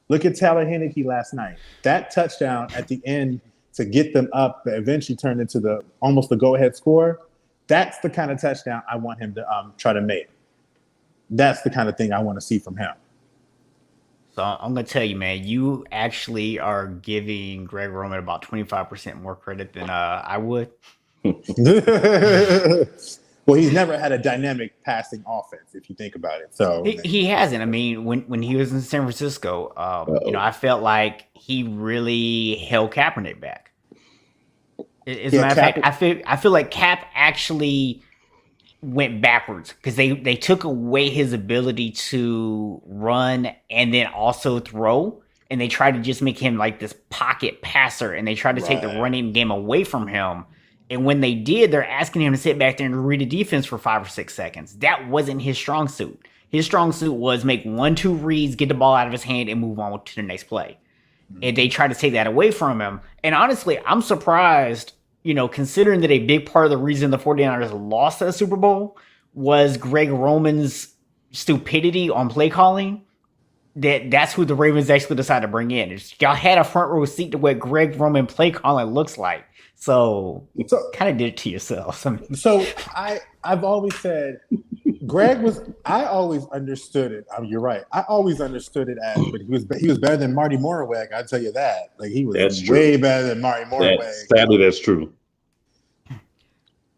Look at Tyler Heineke last night. That touchdown at the end to get them up that eventually turned into almost the go-ahead score. That's the kind of touchdown I want him to try to make. That's the kind of thing I want to see from him. So I'm going to tell you, man, you actually are giving Greg Roman about 25% more credit than I would. Well, he's never had a dynamic passing offense, if you think about it. So he hasn't. I mean, when he was in San Francisco, I felt like he really held Kaepernick back. As a matter of fact, I feel like Cap actually went backwards because they took away his ability to run and then also throw, and they tried to just make him like this pocket passer, and they tried to take the running game away from him. And when they did, they're asking him to sit back there and read a defense for 5 or 6 seconds. That wasn't his strong suit. His strong suit was make 1-2 reads, get the ball out of his hand, and move on to the next play. And they tried to take that away from him. And honestly, I'm surprised, considering that a big part of the reason the 49ers lost that Super Bowl was Greg Roman's stupidity on play calling. That's who the Ravens actually decided to bring in. Y'all had a front row seat to what Greg Roman play calling looks like. So kind of did it to yourself. So I've always said I always understood it. You're right. I always understood it as, but he was better than Marty Moroweg. I'll tell you that. Like he was way better than Marty Moroweg. Sadly, that's true.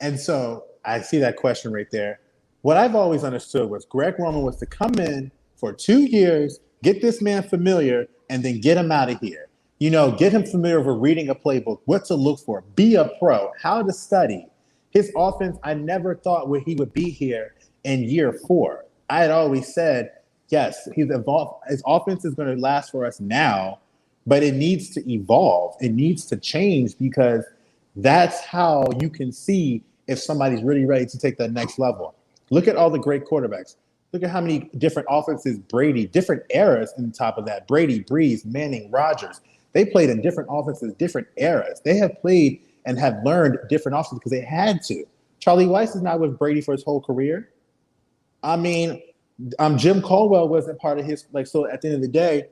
And so I see that question right there. What I've always understood was Greg Roman was to come in for 2 years, get this man familiar, and then get him out of here. You know, get him familiar with reading a playbook, what to look for, be a pro, how to study. His offense, I never thought where he would be here in year 4. I had always said, yes, his offense is going to last for us now, but it needs to evolve. It needs to change because that's how you can see if somebody's really ready to take that next level. Look at all the great quarterbacks. Look at how many different offenses Brady, different eras on top of that. Brady, Breeze, Manning, Rodgers. They played in different offenses, different eras. They have played and have learned different offenses because they had to. Charlie Weiss is not with Brady for his whole career. I mean, Jim Caldwell wasn't part of his, like, so at the end of the day,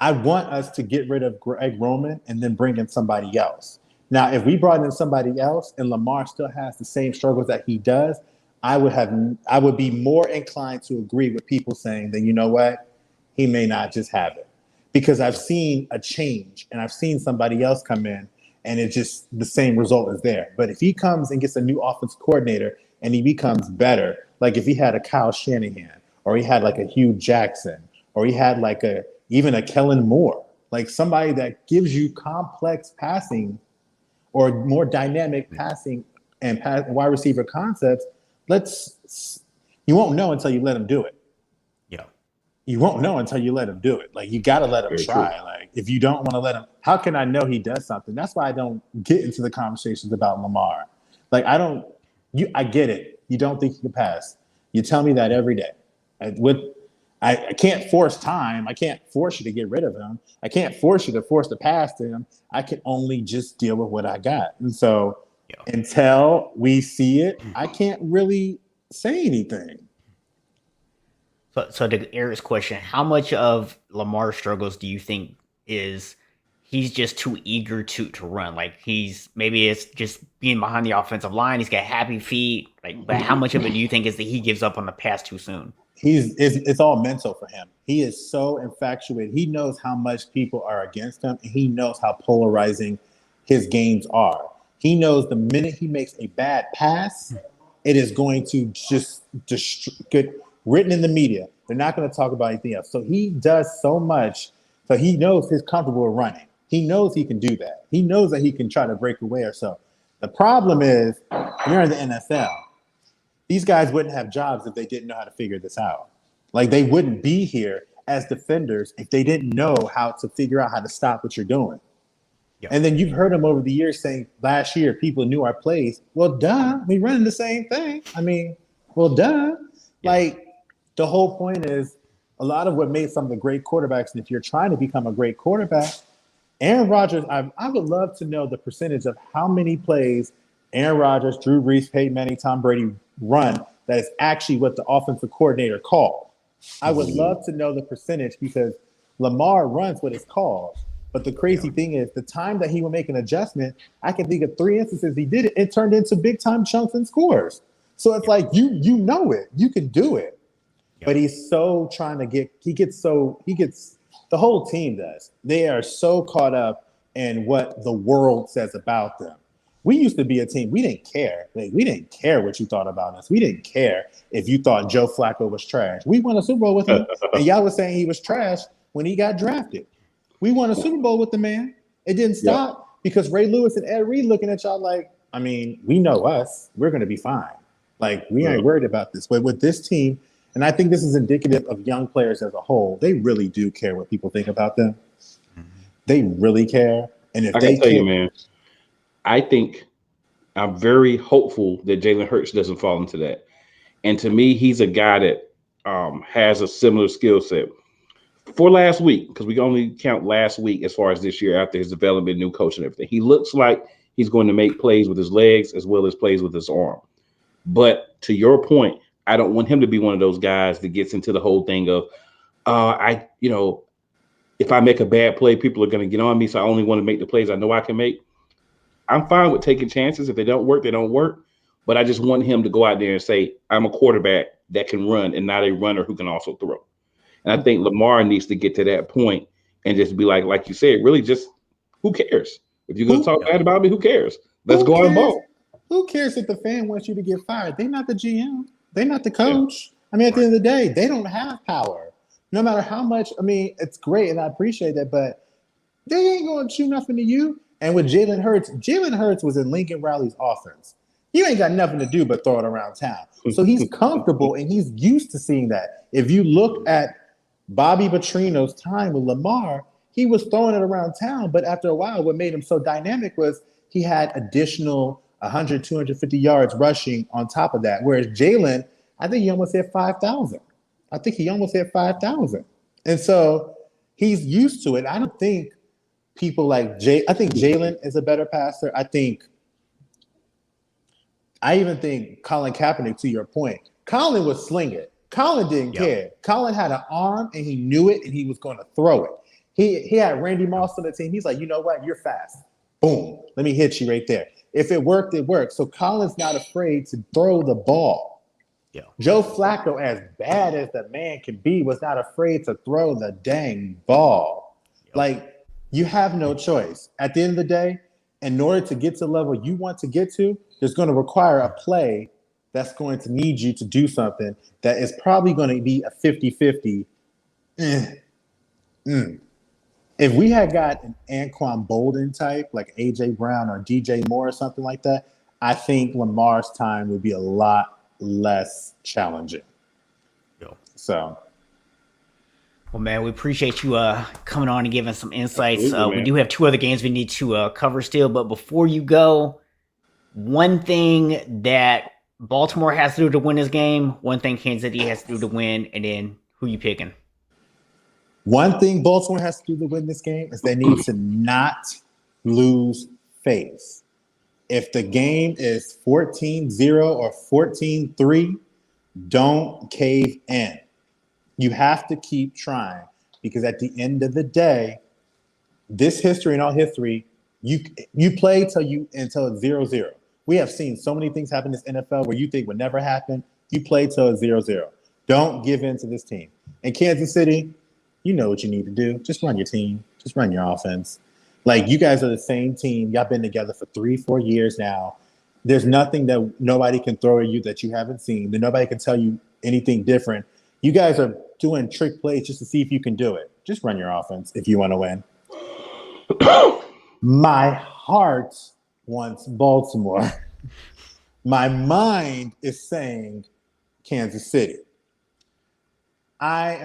I want us to get rid of Greg Roman and then bring in somebody else. Now, if we brought in somebody else and Lamar still has the same struggles that he does, I would be more inclined to agree with people saying that, you know what, he may not just have it. Because I've seen a change and I've seen somebody else come in and it's just the same result is there. But if he comes and gets a new offensive coordinator and he becomes better, like if he had a Kyle Shanahan or he had like a Hugh Jackson or he had like even a Kellen Moore, like somebody that gives you complex passing or more dynamic passing and wide receiver concepts, you won't know until you let him do it. Yeah. You won't know until you let him do it. Like, you got to let him Very try. true. Like, if you don't want to let him, how can I know he does something? That's why I don't get into the conversations about Lamar. Like, I get it. You don't think he can pass. You tell me that every day. I can't force time. I can't force you to get rid of him. I can't force you to force the pass to him. I can only just deal with what I got. And so until we see it, I can't really say anything. So to Eric's question, how much of Lamar's struggles do you think is he's just too eager to run? Like maybe it's just being behind the offensive line. He's got happy feet. Like, but how much of it do you think is that he gives up on the pass too soon? It's all mental for him. He is so infatuated. He knows how much people are against him, and he knows how polarizing his games are. He knows the minute he makes a bad pass, it is going to just get written in the media. They're not going to talk about anything else. So he does so much. So he knows he's comfortable running. He knows he can do that. He knows that he can try to break away or so. The problem is, you're in the NFL. These guys wouldn't have jobs if they didn't know how to figure this out. Like, they wouldn't be here as defenders if they didn't know how to figure out how to stop what you're doing. Yeah. And then you've heard them over the years saying last year people knew our plays. Well, duh, we running the same thing. I mean, well, duh. Yeah. Like, the whole point is a lot of what made some of the great quarterbacks, and if you're trying to become a great quarterback, Aaron Rodgers, I would love to know the percentage of how many plays Aaron Rodgers, Drew Brees, Peyton Manning, Tom Brady run that is actually what the offensive coordinator called. I would love to know the percentage because Lamar runs what it's called. But the crazy thing is the time that he would make an adjustment, I can think of 3 instances he did it. It turned into big time chunks and scores. So it's like, you know it. You can do it. But he's so trying to he gets the whole team does. They are so caught up in what the world says about them. We used to be a team. We didn't care. Like, we didn't care what you thought about us. We didn't care if you thought Joe Flacco was trash. We won a Super Bowl with him, and y'all was saying he was trash when he got drafted. We won a Super Bowl with the man. It didn't stop because Ray Lewis and Ed Reed looking at y'all like, I mean, we know us. We're going to be fine. Like, we ain't worried about this. But with this team, and I think this is indicative of young players as a whole, they really do care what people think about them. They really care. And if I can tell you, man, I think I'm very hopeful that Jalen Hurts doesn't fall into that. And to me, he's a guy that has a similar skill set. For last week, because we only count last week as far as this year after his development, new coach and everything, he looks like he's going to make plays with his legs as well as plays with his arm. But to your point, I don't want him to be one of those guys that gets into the whole thing of, if I make a bad play, people are going to get on me, so I only want to make the plays I know I can make. I'm fine with taking chances. If they don't work, they don't work. But I just want him to go out there and say, I'm a quarterback that can run and not a runner who can also throw. And I think Lamar needs to get to that point and just be like you said, really just, who cares? If you're going to talk bad about me, who cares? Let's go on ball. Who cares if the fan wants you to get fired? They're not the GM. They're not the coach. I mean, at the end of the day, they don't have power. No matter how much, I mean, it's great and I appreciate that, but they ain't going to shoot nothing to you. And with Jalen Hurts was in Lincoln Riley's offense. You ain't got nothing to do but throw it around town. So he's comfortable and he's used to seeing that. If you look at Bobby Petrino's time with Lamar, he was throwing it around town, but after a while, what made him so dynamic was he had additional 100, 250 yards rushing on top of that. Whereas Jalen, I think he almost hit 5,000. And so he's used to it. I don't think people like I think Jalen is a better passer. I even think Colin Kaepernick, to your point, Colin was slinging. Colin didn't care. Colin had an arm and he knew it and he was going to throw it. He had Randy Moss on the team. He's like, you know what? You're fast. Boom. Let me hit you right there. If it worked, it worked. So Colin's not afraid to throw the ball. Yeah. Joe Flacco, as bad as the man can be, was not afraid to throw the dang ball. Yep. Like, you have no choice. At the end of the day, in order to get to the level you want to get to, there's going to require a play that's going to need you to do something that is probably going to be a 50-50. If we had got an Anquan Bolden type, like A.J. Brown or DJ Moore or something like that, I think Lamar's time would be a lot less challenging. So, well, man, we appreciate you coming on and giving some insights. We do have 2 other games we need to cover still, but before you go, one thing that Baltimore has to do to win this game, one thing Kansas City has to do to win, and then who you picking? One thing Baltimore has to do to win this game is they need to not lose face. If the game is 14-0 or 14-3, don't cave in. You have to keep trying because at the end of the day, this history and all history, you play until it's 0-0. We have seen so many things happen in this NFL where you think would never happen. You play till it's 0-0. Don't give in to this team. In Kansas City, you know what you need to do. Just run your team. Just run your offense. Like, you guys are the same team. Y'all been together for 3-4 years now. There's nothing that nobody can throw at you that you haven't seen. That nobody can tell you anything different. You guys are doing trick plays just to see if you can do it. Just run your offense if you want to win. My heart wants Baltimore. My mind is saying Kansas City. I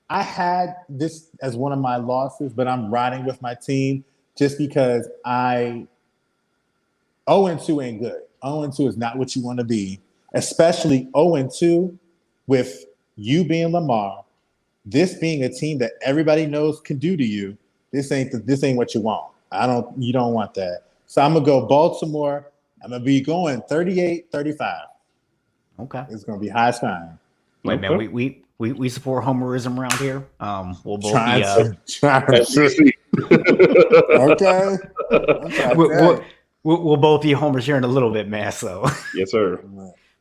had this as one of my losses, but I'm riding with my team just because 0-2 ain't good. 0-2 is not what you want to be, especially 0-2 with you being Lamar, this being a team that everybody knows can do to you. This ain't what you want. You don't want that. So I'm going to go Baltimore. I'm going to be going 38-35. Okay. It's going to be high scoring. Wait, man, we support homerism around here. We'll both Okay. We'll both be homers here in a little bit, man. So yes, sir.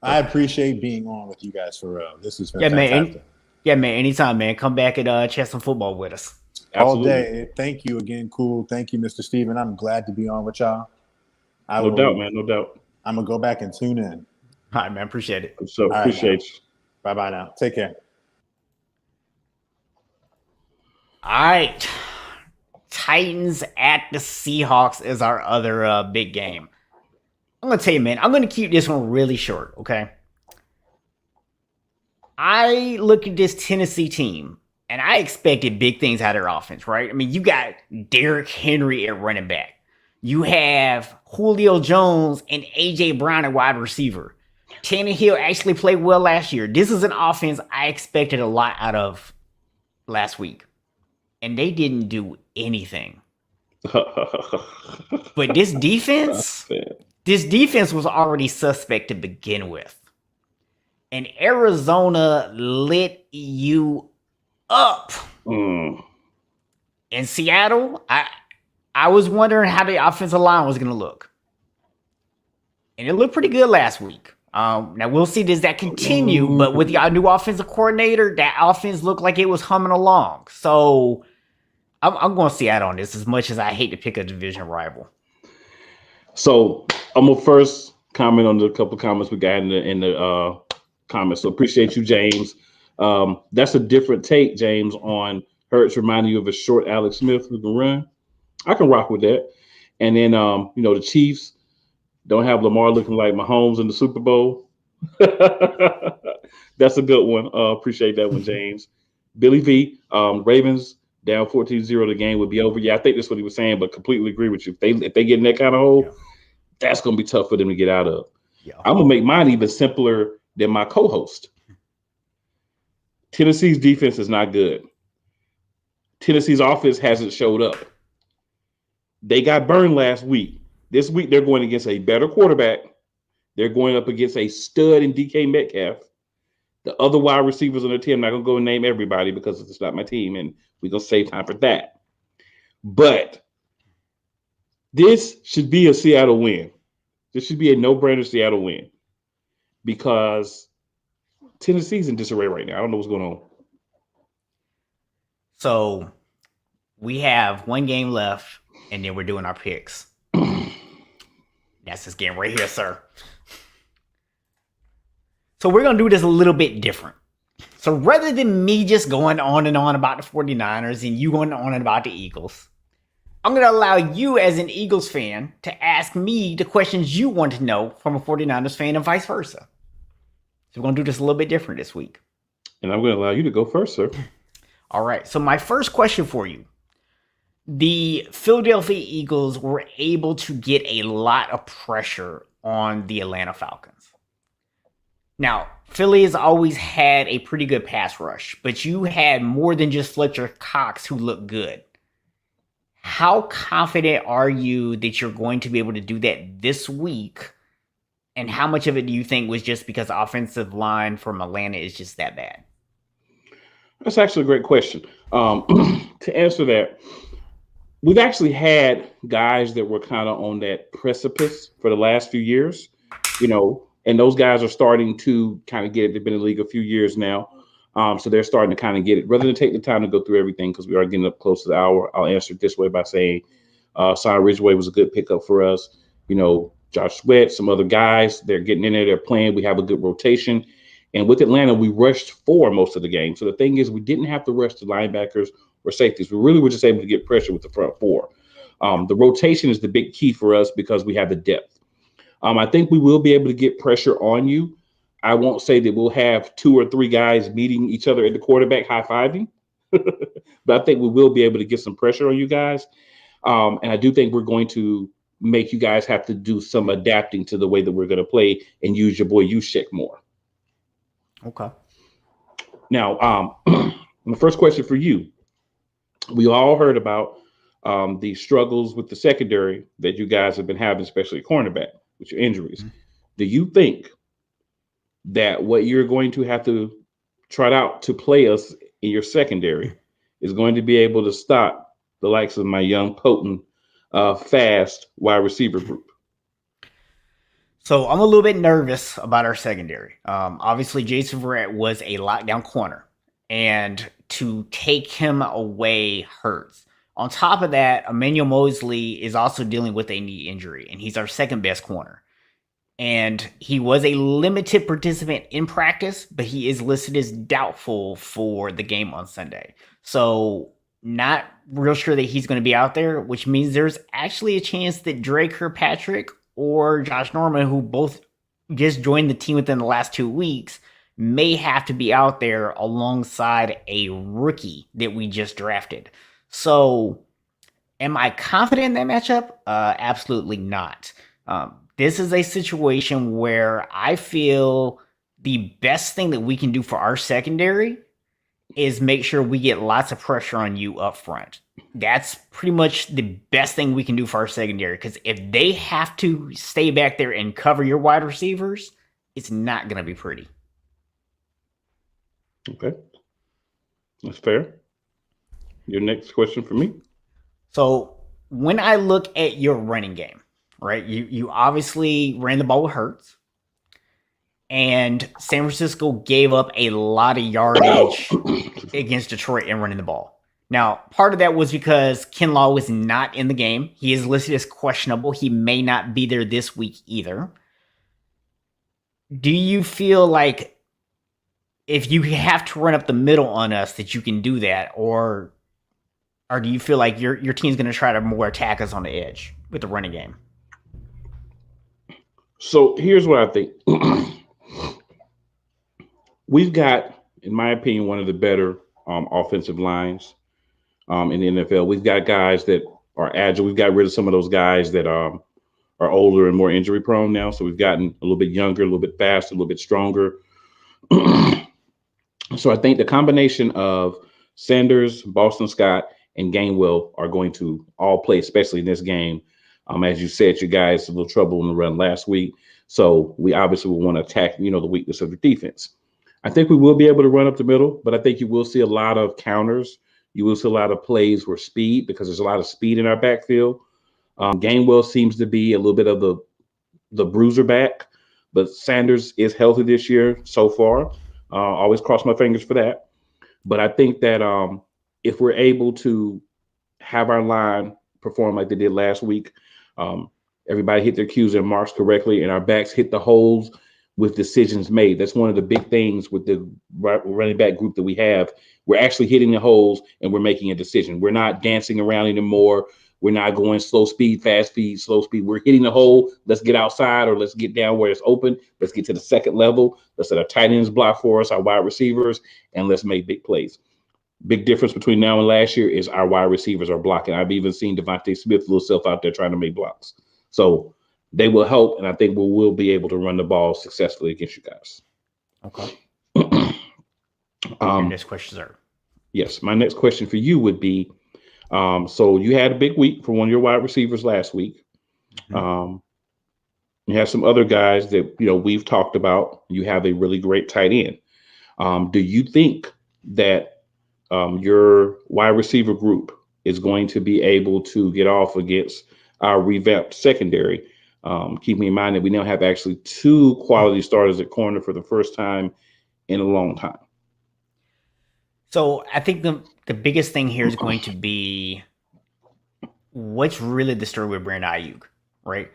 I appreciate being on with you guys for real. This is fantastic. Man. Anytime, man. Come back and chat some football with us. Absolutely. All day. Thank you again, Cool. Thank you, Mr. Steven. I'm glad to be on with y'all. No doubt, man. No doubt. I'm gonna go back and tune in. All right, man. Appreciate it. So appreciate you. Bye now. Take care. All right. Titans at the Seahawks is our other big game. I'm going to tell you, man, I'm going to keep this one really short, okay? I look at this Tennessee team, and I expected big things out of their offense, right? I mean, you got Derrick Henry at running back. You have Julio Jones and A.J. Brown at wide receiver. Tannehill actually played well last year. This is an offense I expected a lot out of last week. And they didn't do anything. But this defense was already suspect to begin with. And Arizona lit you up. In Seattle, I was wondering how the offensive line was going to look. And it looked pretty good last week. Now, we'll see, does that continue? But with the new offensive coordinator, that offense looked like it was humming along. So I'm going to Seattle on this, as much as I hate to pick a division rival. So I'm going to first comment on the couple of comments we got in the comments. So appreciate you, James. That's a different take, James, on Hurts reminding you of a short Alex Smith who can run. I can rock with that. And then the Chiefs don't have Lamar looking like Mahomes in the Super Bowl. That's a good one. Appreciate that one, James. Billy V, Ravens down 14-0, the game would be over. Yeah, I think that's what he was saying, but completely agree with you. If they get in that kind of hole, that's going to be tough for them to get out of. Yeah. I'm going to make mine even simpler than my co-host. Tennessee's defense is not good. Tennessee's offense hasn't showed up. They got burned last week. This week, they're going against a better quarterback. They're going up against a stud in DK Metcalf. The other wide receivers on the team, I'm not going to go and name everybody because it's not my team, and we're going to save time for that. But this should be a Seattle win. This should be a no-brainer Seattle win because Tennessee's in disarray right now. I don't know what's going on. So we have one game left, and then we're doing our picks. That's this game right here, sir. So we're going to do this a little bit different. So rather than me just going on and on about the 49ers and you going on and about the Eagles, I'm going to allow you as an Eagles fan to ask me the questions you want to know from a 49ers fan and vice versa. So we're going to do this a little bit different this week. And I'm going to allow you to go first, sir. All right. So my first question for you. The Philadelphia Eagles were able to get a lot of pressure on the Atlanta Falcons. Now, Philly has always had a pretty good pass rush, but you had more than just Fletcher Cox who looked good. How confident are you that you're going to be able to do that this week? And how much of it do you think was just because the offensive line from Atlanta is just that bad? That's actually a great question. To answer that, we've actually had guys that were kind of on that precipice for the last few years, and those guys are starting to kind of get it. They've been in the league a few years now. So they're starting to kind of get it. Rather than take the time to go through everything, because we are getting up close to the hour, I'll answer it this way by saying Sion Ridgeway was a good pickup for us. Josh Sweat, some other guys, they're getting in there, they're playing. We have a good rotation. And with Atlanta, we rushed for most of the game. So the thing is, we didn't have to rush the linebackers or safeties. We really were just able to get pressure with the front four. The rotation is the big key for us because we have the depth. I think we will be able to get pressure on you. I won't say that we'll have 2 or 3 guys meeting each other at the quarterback high-fiving, but I think we will be able to get some pressure on you guys. And I do think we're going to make you guys have to do some adapting to the way that we're going to play and use your boy Juszczyk more. Okay. Now, the first question for you. We all heard about the struggles with the secondary that you guys have been having, especially cornerback, with your injuries. Mm-hmm. Do you think that what you're going to have to trot out to play us in your secondary is going to be able to stop the likes of my young, potent, fast wide receiver group? So I'm a little bit nervous about our secondary. Obviously, Jason Verrett was a lockdown corner, and to take him away hurts. On top of that, Emmanuel Mosley is also dealing with a knee injury, and he's our second best corner. And he was a limited participant in practice, but he is listed as doubtful for the game on Sunday. So not real sure that he's going to be out there, which means there's actually a chance that Drake Kirkpatrick or Josh Norman, who both just joined the team within the last 2 weeks, may have to be out there alongside a rookie that we just drafted. So am I confident in that matchup? Absolutely not. This is a situation where I feel the best thing that we can do for our secondary is make sure we get lots of pressure on you up front. That's pretty much the best thing we can do for our secondary, because if they have to stay back there and cover your wide receivers, it's not going to be pretty. Okay. That's fair. Your next question for me. So when I look at your running game, right, you obviously ran the ball with Hurts, and San Francisco gave up a lot of yardage against Detroit in running the ball. Now, part of that was because Kinlaw was not in the game. He is listed as questionable. He may not be there this week either. Do you feel like if you have to run up the middle on us that you can do that, or do you feel like your team's going to try to more attack us on the edge with the running game? So here's what I think. We've got, in my opinion, one of the better offensive lines in the NFL. We've got guys that are agile. We've got rid of some of those guys that are older and more injury prone now. So we've gotten a little bit younger, a little bit faster, a little bit stronger. So I think the combination of Sanders, Boston Scott, and Gainwell are going to all play, especially in this game. As you said, you guys had a little trouble in the run last week. So we obviously will want to attack, the weakness of the defense. I think we will be able to run up the middle, but I think you will see a lot of counters. You will see a lot of plays where speed, because there's a lot of speed in our backfield. Gainwell seems to be a little bit of the bruiser back, but Sanders is healthy this year so far. Always cross my fingers for that. But I think that if we're able to have our line perform like they did last week, everybody hit their cues and marks correctly, and our backs hit the holes with decisions made. That's one of the big things with the running back group that we have. We're actually hitting the holes and we're making a decision. We're not dancing around anymore. We're not going slow speed, fast speed, slow speed. We're hitting the hole. Let's get outside, or let's get down where it's open. Let's get to the second level. Let's let our tight ends block for us, our wide receivers, and let's make big plays. Big difference between now and last year is our wide receivers are blocking. I've even seen Devontae Smith little self out there trying to make blocks. So they will help, and I think we will be able to run the ball successfully against you guys. Okay. Your next question, sir. Yes, my next question for you would be, so you had a big week for one of your wide receivers last week. You have some other guys that we've talked about. You have a really great tight end. Do you think that your wide receiver group is going to be able to get off against our revamped secondary? Keeping in mind that we now have actually two quality starters at corner for the first time in a long time. So I think the biggest thing here is going to be what's really the story with Brandon Ayuk, right?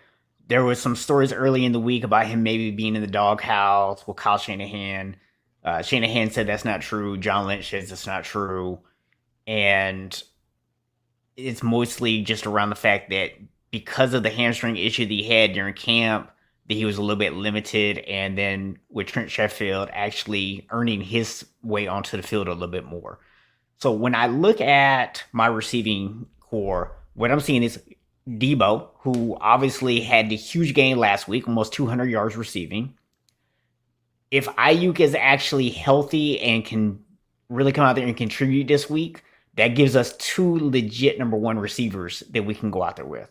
There was some stories early in the week about him maybe being in the doghouse with Kyle Shanahan. Shanahan said that's not true. John Lynch says it's not true. And it's mostly just around the fact that because of the hamstring issue that he had during camp, that he was a little bit limited, and then with Trent Sheffield actually earning his way onto the field a little bit more. So when I look at my receiving core, what I'm seeing is Debo, who obviously had the huge game last week, almost 200 yards receiving. If Ayuk is actually healthy and can really come out there and contribute this week, that gives us two legit number one receivers that we can go out there with.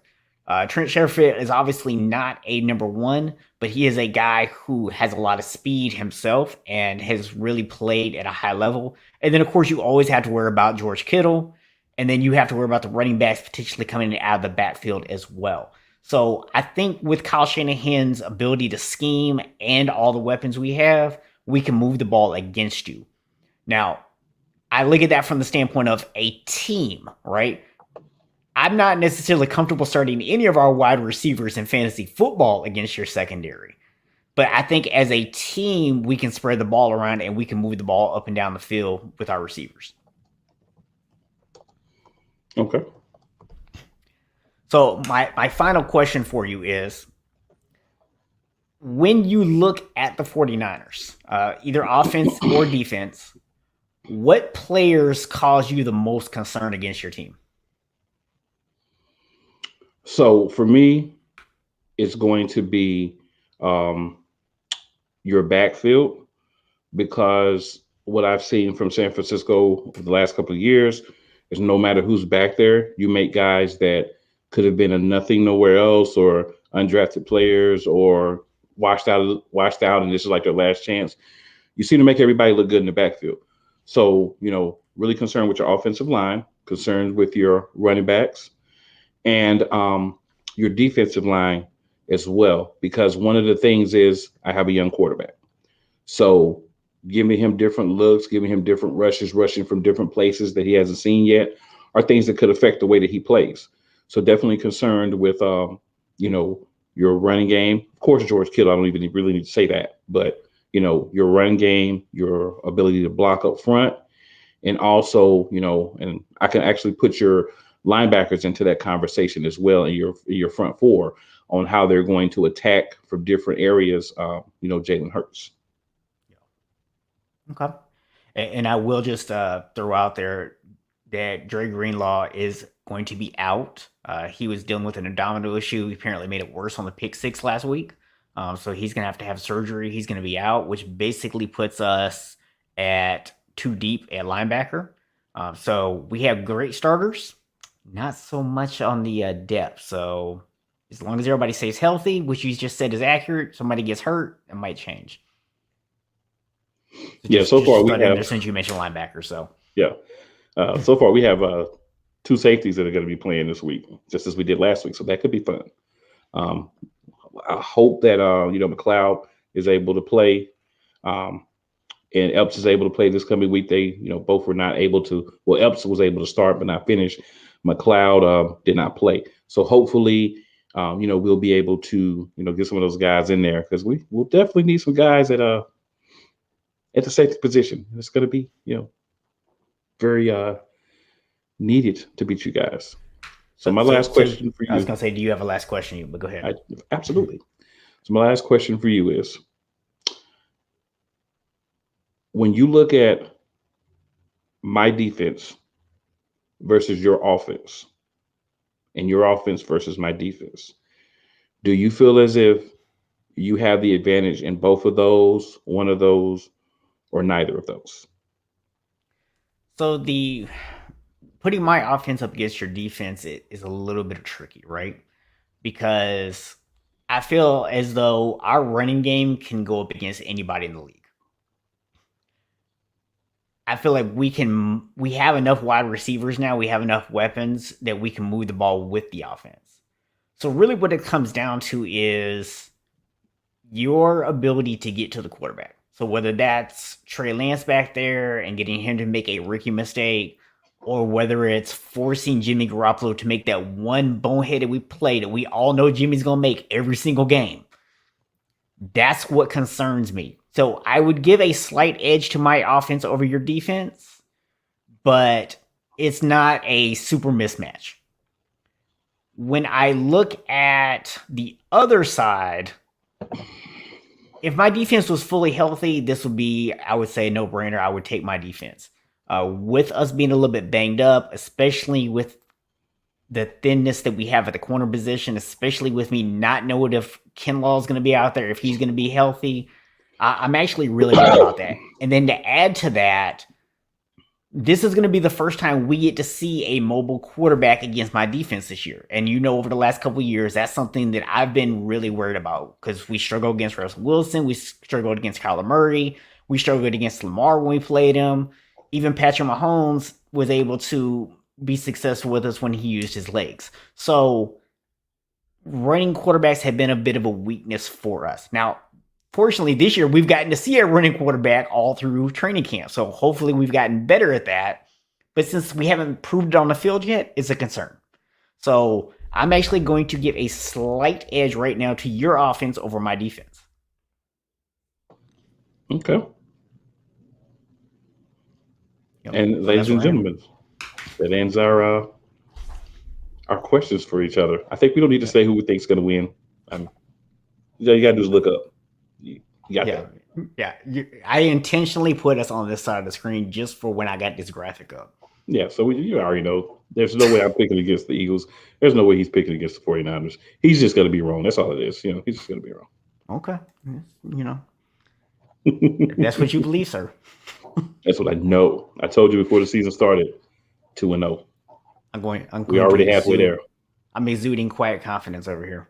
Trent Sherfield is obviously not a number one, but he is a guy who has a lot of speed himself and has really played at a high level. And then, of course, you always have to worry about George Kittle, and then you have to worry about the running backs potentially coming out of the backfield as well. So I think with Kyle Shanahan's ability to scheme and all the weapons we have, we can move the ball against you. Now, I look at that from the standpoint of a team, right? I'm not necessarily comfortable starting any of our wide receivers in fantasy football against your secondary. But I think as a team, we can spread the ball around and we can move the ball up and down the field with our receivers. Okay. So my final question for you is, when you look at the 49ers, either offense or defense, what players cause you the most concern against your team? So for me, it's going to be your backfield, because what I've seen from San Francisco for the last couple of years is no matter who's back there, you make guys that could have been a nothing nowhere else, or undrafted players, or washed out, and this is like their last chance. You seem to make everybody look good in the backfield. So, really concerned with your offensive line, concerned with your running backs, and your defensive line as well, because one of the things is I have a young quarterback. So giving him different looks, giving him different rushes, rushing from different places that he hasn't seen yet, are things that could affect the way that he plays. So definitely concerned with, your running game. Of course, George Kittle, I don't even really need to say that, but your run game, your ability to block up front, and also, and I can actually put your linebackers into that conversation as well, in your front four, on how they're going to attack from different areas. Jalen Hurts. Okay. And I will just throw out there that Dre Greenlaw is going to be out. He was dealing with an abdominal issue. He apparently made it worse on the pick six last week. So he's going to have surgery. He's going to be out, which basically puts us at 2 deep at linebacker. So we have great starters, not so much on the depth. So as long as everybody stays healthy, which you just said is accurate, somebody gets hurt, it might change. So far we have, since you mentioned linebackers. So so far we have 2 safeties that are going to be playing this week, just as we did last week. So that could be fun. I hope that McLeod is able to play, and Epps is able to play this coming week. They both were not able to. Well, Epps was able to start but not finish. McLeod did not play. So hopefully, we'll be able to get some of those guys in there, because we'll definitely need some guys at the safety position. It's going to be very needed to beat you guys. So my last question for you. I was going to say, do you have a last question? But go ahead. Absolutely. So my last question for you is, when you look at my defense versus your offense, and your offense versus my defense, do you feel as if you have the advantage in both of those, one of those, or neither of those? So putting my offense up against your defense is a little bit tricky, right? Because I feel as though our running game can go up against anybody in the league. I feel like we have enough wide receivers now. We have enough weapons that we can move the ball with the offense. So really what it comes down to is your ability to get to the quarterback. So whether that's Trey Lance back there and getting him to make a rookie mistake, or whether it's forcing Jimmy Garoppolo to make that one boneheaded play that we all know Jimmy's going to make every single game. That's what concerns me. So I would give a slight edge to my offense over your defense, but it's not a super mismatch. When I look at the other side, if my defense was fully healthy, this would be, I would say, a no-brainer. I would take my defense. With us being a little bit banged up, especially with the thinness that we have at the corner position, especially with me not knowing if Kinlaw is going to be out there, if he's going to be healthy, I'm actually really worried about that. And then to add to that, this is going to be the first time we get to see a mobile quarterback against my defense this year. And over the last couple of years, that's something that I've been really worried about, because we struggled against Russell Wilson. We struggled against Kyler Murray. We struggled against Lamar when we played him. Even Patrick Mahomes was able to be successful with us when he used his legs. So running quarterbacks have been a bit of a weakness for us. Now, fortunately, this year we've gotten to see a running quarterback all through training camp. So hopefully we've gotten better at that. But since we haven't proved it on the field yet, it's a concern. So I'm actually going to give a slight edge right now to your offense over my defense. Okay. And ladies and gentlemen, that ends our questions for each other. I think we don't need to say who we think is going to win. You got to do is look up. You got that. Yeah. I intentionally put us on this side of the screen just for when I got this graphic up. Yeah, so you already know. There's no way I'm picking against the Eagles. There's no way he's picking against the 49ers. He's just going to be wrong. That's all it is. He's just going to be wrong. Okay. If that's what you believe, sir. That's what I know. I told you before the season started, 2-0. We already halfway there. I'm exuding quiet confidence over here.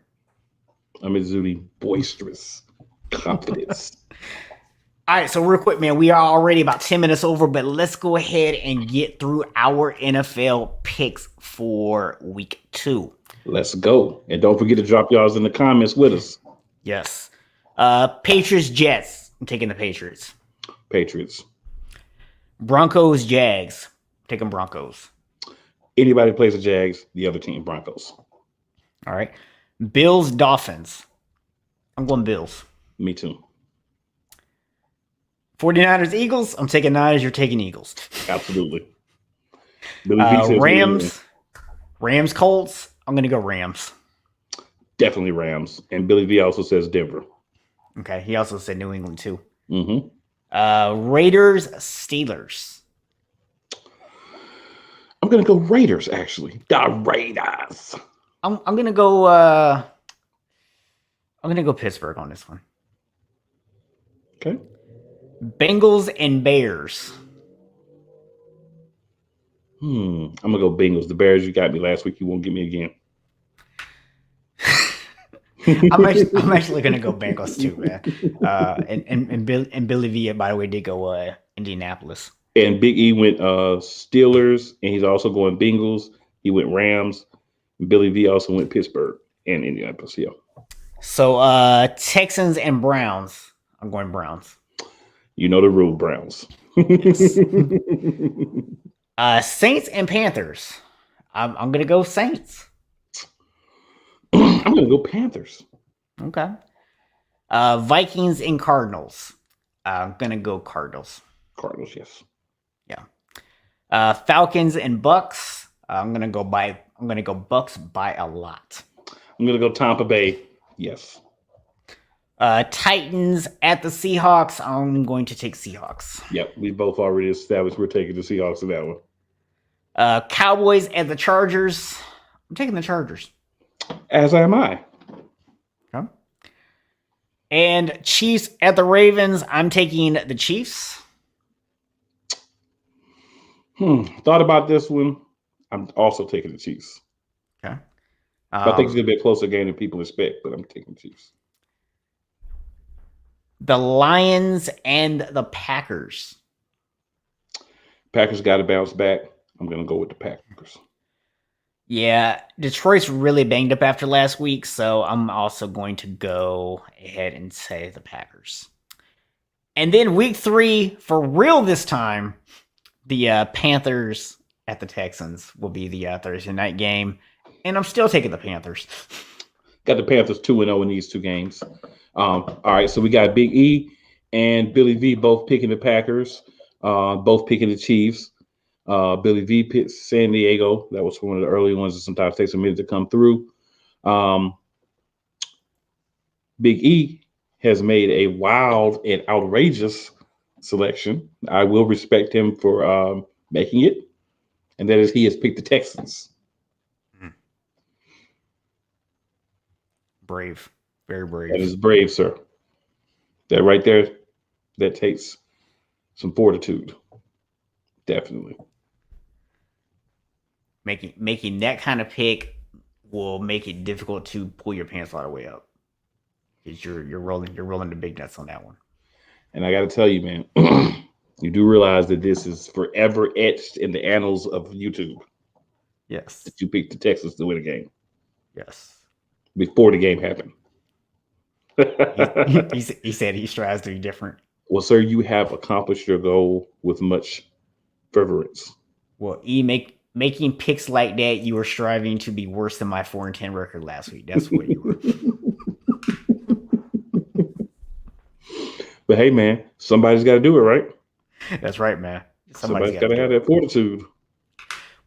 I'm exuding boisterous confidence. All right, so real quick, man, we are already about 10 minutes over, but let's go ahead and get through our NFL picks for week 2. Let's go. And don't forget to drop y'all's in the comments with us. Yes. Patriots, Jets. I'm taking the Patriots. Patriots. Broncos, Jags. Taking Broncos. Anybody plays the Jags, the other team, Broncos. All right. Bills, Dolphins. I'm going Bills. Me too. 49ers, Eagles. I'm taking Niners. You're taking Eagles. Absolutely. Billy V says Rams, Colts. I'm going to go Rams. definitely Rams. And Billy V also says Denver. Okay. He also said New England too. Mm-hmm. Raiders, Steelers. I'm going to go Raiders, actually. The Raiders. I'm going to go Pittsburgh on this one. Okay. Bengals and Bears. I'm going to go Bengals. The Bears, you got me last week. You won't get me again. I'm actually going to go Bengals too, man. And Billy V, by the way, did go Indianapolis. And Big E went Steelers, and he's also going Bengals. He went Rams. Billy V also went Pittsburgh and Indianapolis. Yeah. So Texans and Browns. I'm going Browns. You know the rule, Browns. Yes. Saints and Panthers. I'm going to go Saints. I'm going to go Panthers. Okay. Vikings and Cardinals. I'm going to go Cardinals. Cardinals, yes. Yeah. Falcons and Bucks. I'm going to go Bucks by a lot. I'm going to go Tampa Bay. Yes. Titans at the Seahawks. I'm going to take Seahawks. Yep. We both already established we're taking the Seahawks in that one. Cowboys at the Chargers. I'm taking the Chargers. As am I. Okay. And Chiefs at the Ravens. I'm taking the Chiefs. Thought about this one. I'm also taking the Chiefs. Okay. I think it's going to be a closer game than people expect, but I'm taking the Chiefs. The Lions and the Packers. Packers got to bounce back. I'm going to go with the Packers. Yeah, Detroit's really banged up after last week, so I'm also going to go ahead and say the Packers. And then week 3, for real this time, the Panthers at the Texans will be the Thursday night game, and I'm still taking the Panthers. Got the Panthers 2-0 in these 2 games. All right, so we got Big E and Billy V both picking the Packers, both picking the Chiefs. Billy V picks San Diego. That was one of the early ones that sometimes takes a minute to come through. Big E has made a wild and outrageous selection. I will respect him for making it, and that is he has picked the Texans. Brave. Very brave. That is brave, sir. That right there, that takes some fortitude. Definitely. Making that kind of pick will make it difficult to pull your pants all the way up. Because you're rolling the big nuts on that one. And I got to tell you, man, you do realize that this is forever etched in the annals of YouTube. Yes. That you picked the Texans to win a game. Yes. Before the game happened. he said he strives to be different. Well, sir, you have accomplished your goal with much fervorance. Well, making picks like that, you were striving to be worse than my 4-10 record last week. That's what you were. But hey, man, somebody's got to do it, right? That's right, man. Somebody's got to have that fortitude.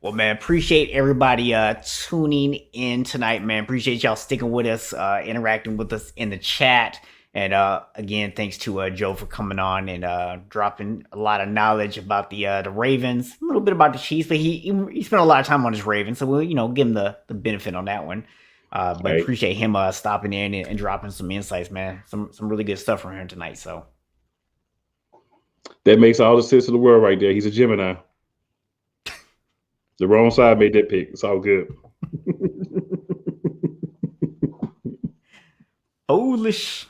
Well, man, appreciate everybody tuning in tonight, man. Appreciate y'all sticking with us, interacting with us in the chat. And again, thanks to Joe for coming on and dropping a lot of knowledge about the Ravens, a little bit about the Chiefs, but he spent a lot of time on his Ravens, so we'll give him the benefit on that one. But right. Appreciate him stopping in and dropping some insights, man. Some really good stuff from him tonight. So that makes all the sense in the world, right there. He's a Gemini. The wrong side made that pick. It's all good. Polish.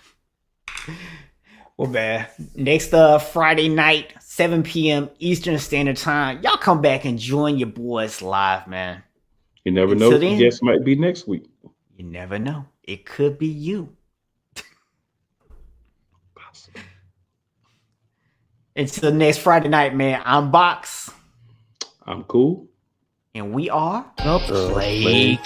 Well, man, next Friday night, 7 p.m. Eastern Standard Time, y'all come back and join your boys live, man. You never know who the guest might be next week. You never know. It could be you. Until next Friday night, man, I'm Box. I'm Cool. And we are the PlayCallers.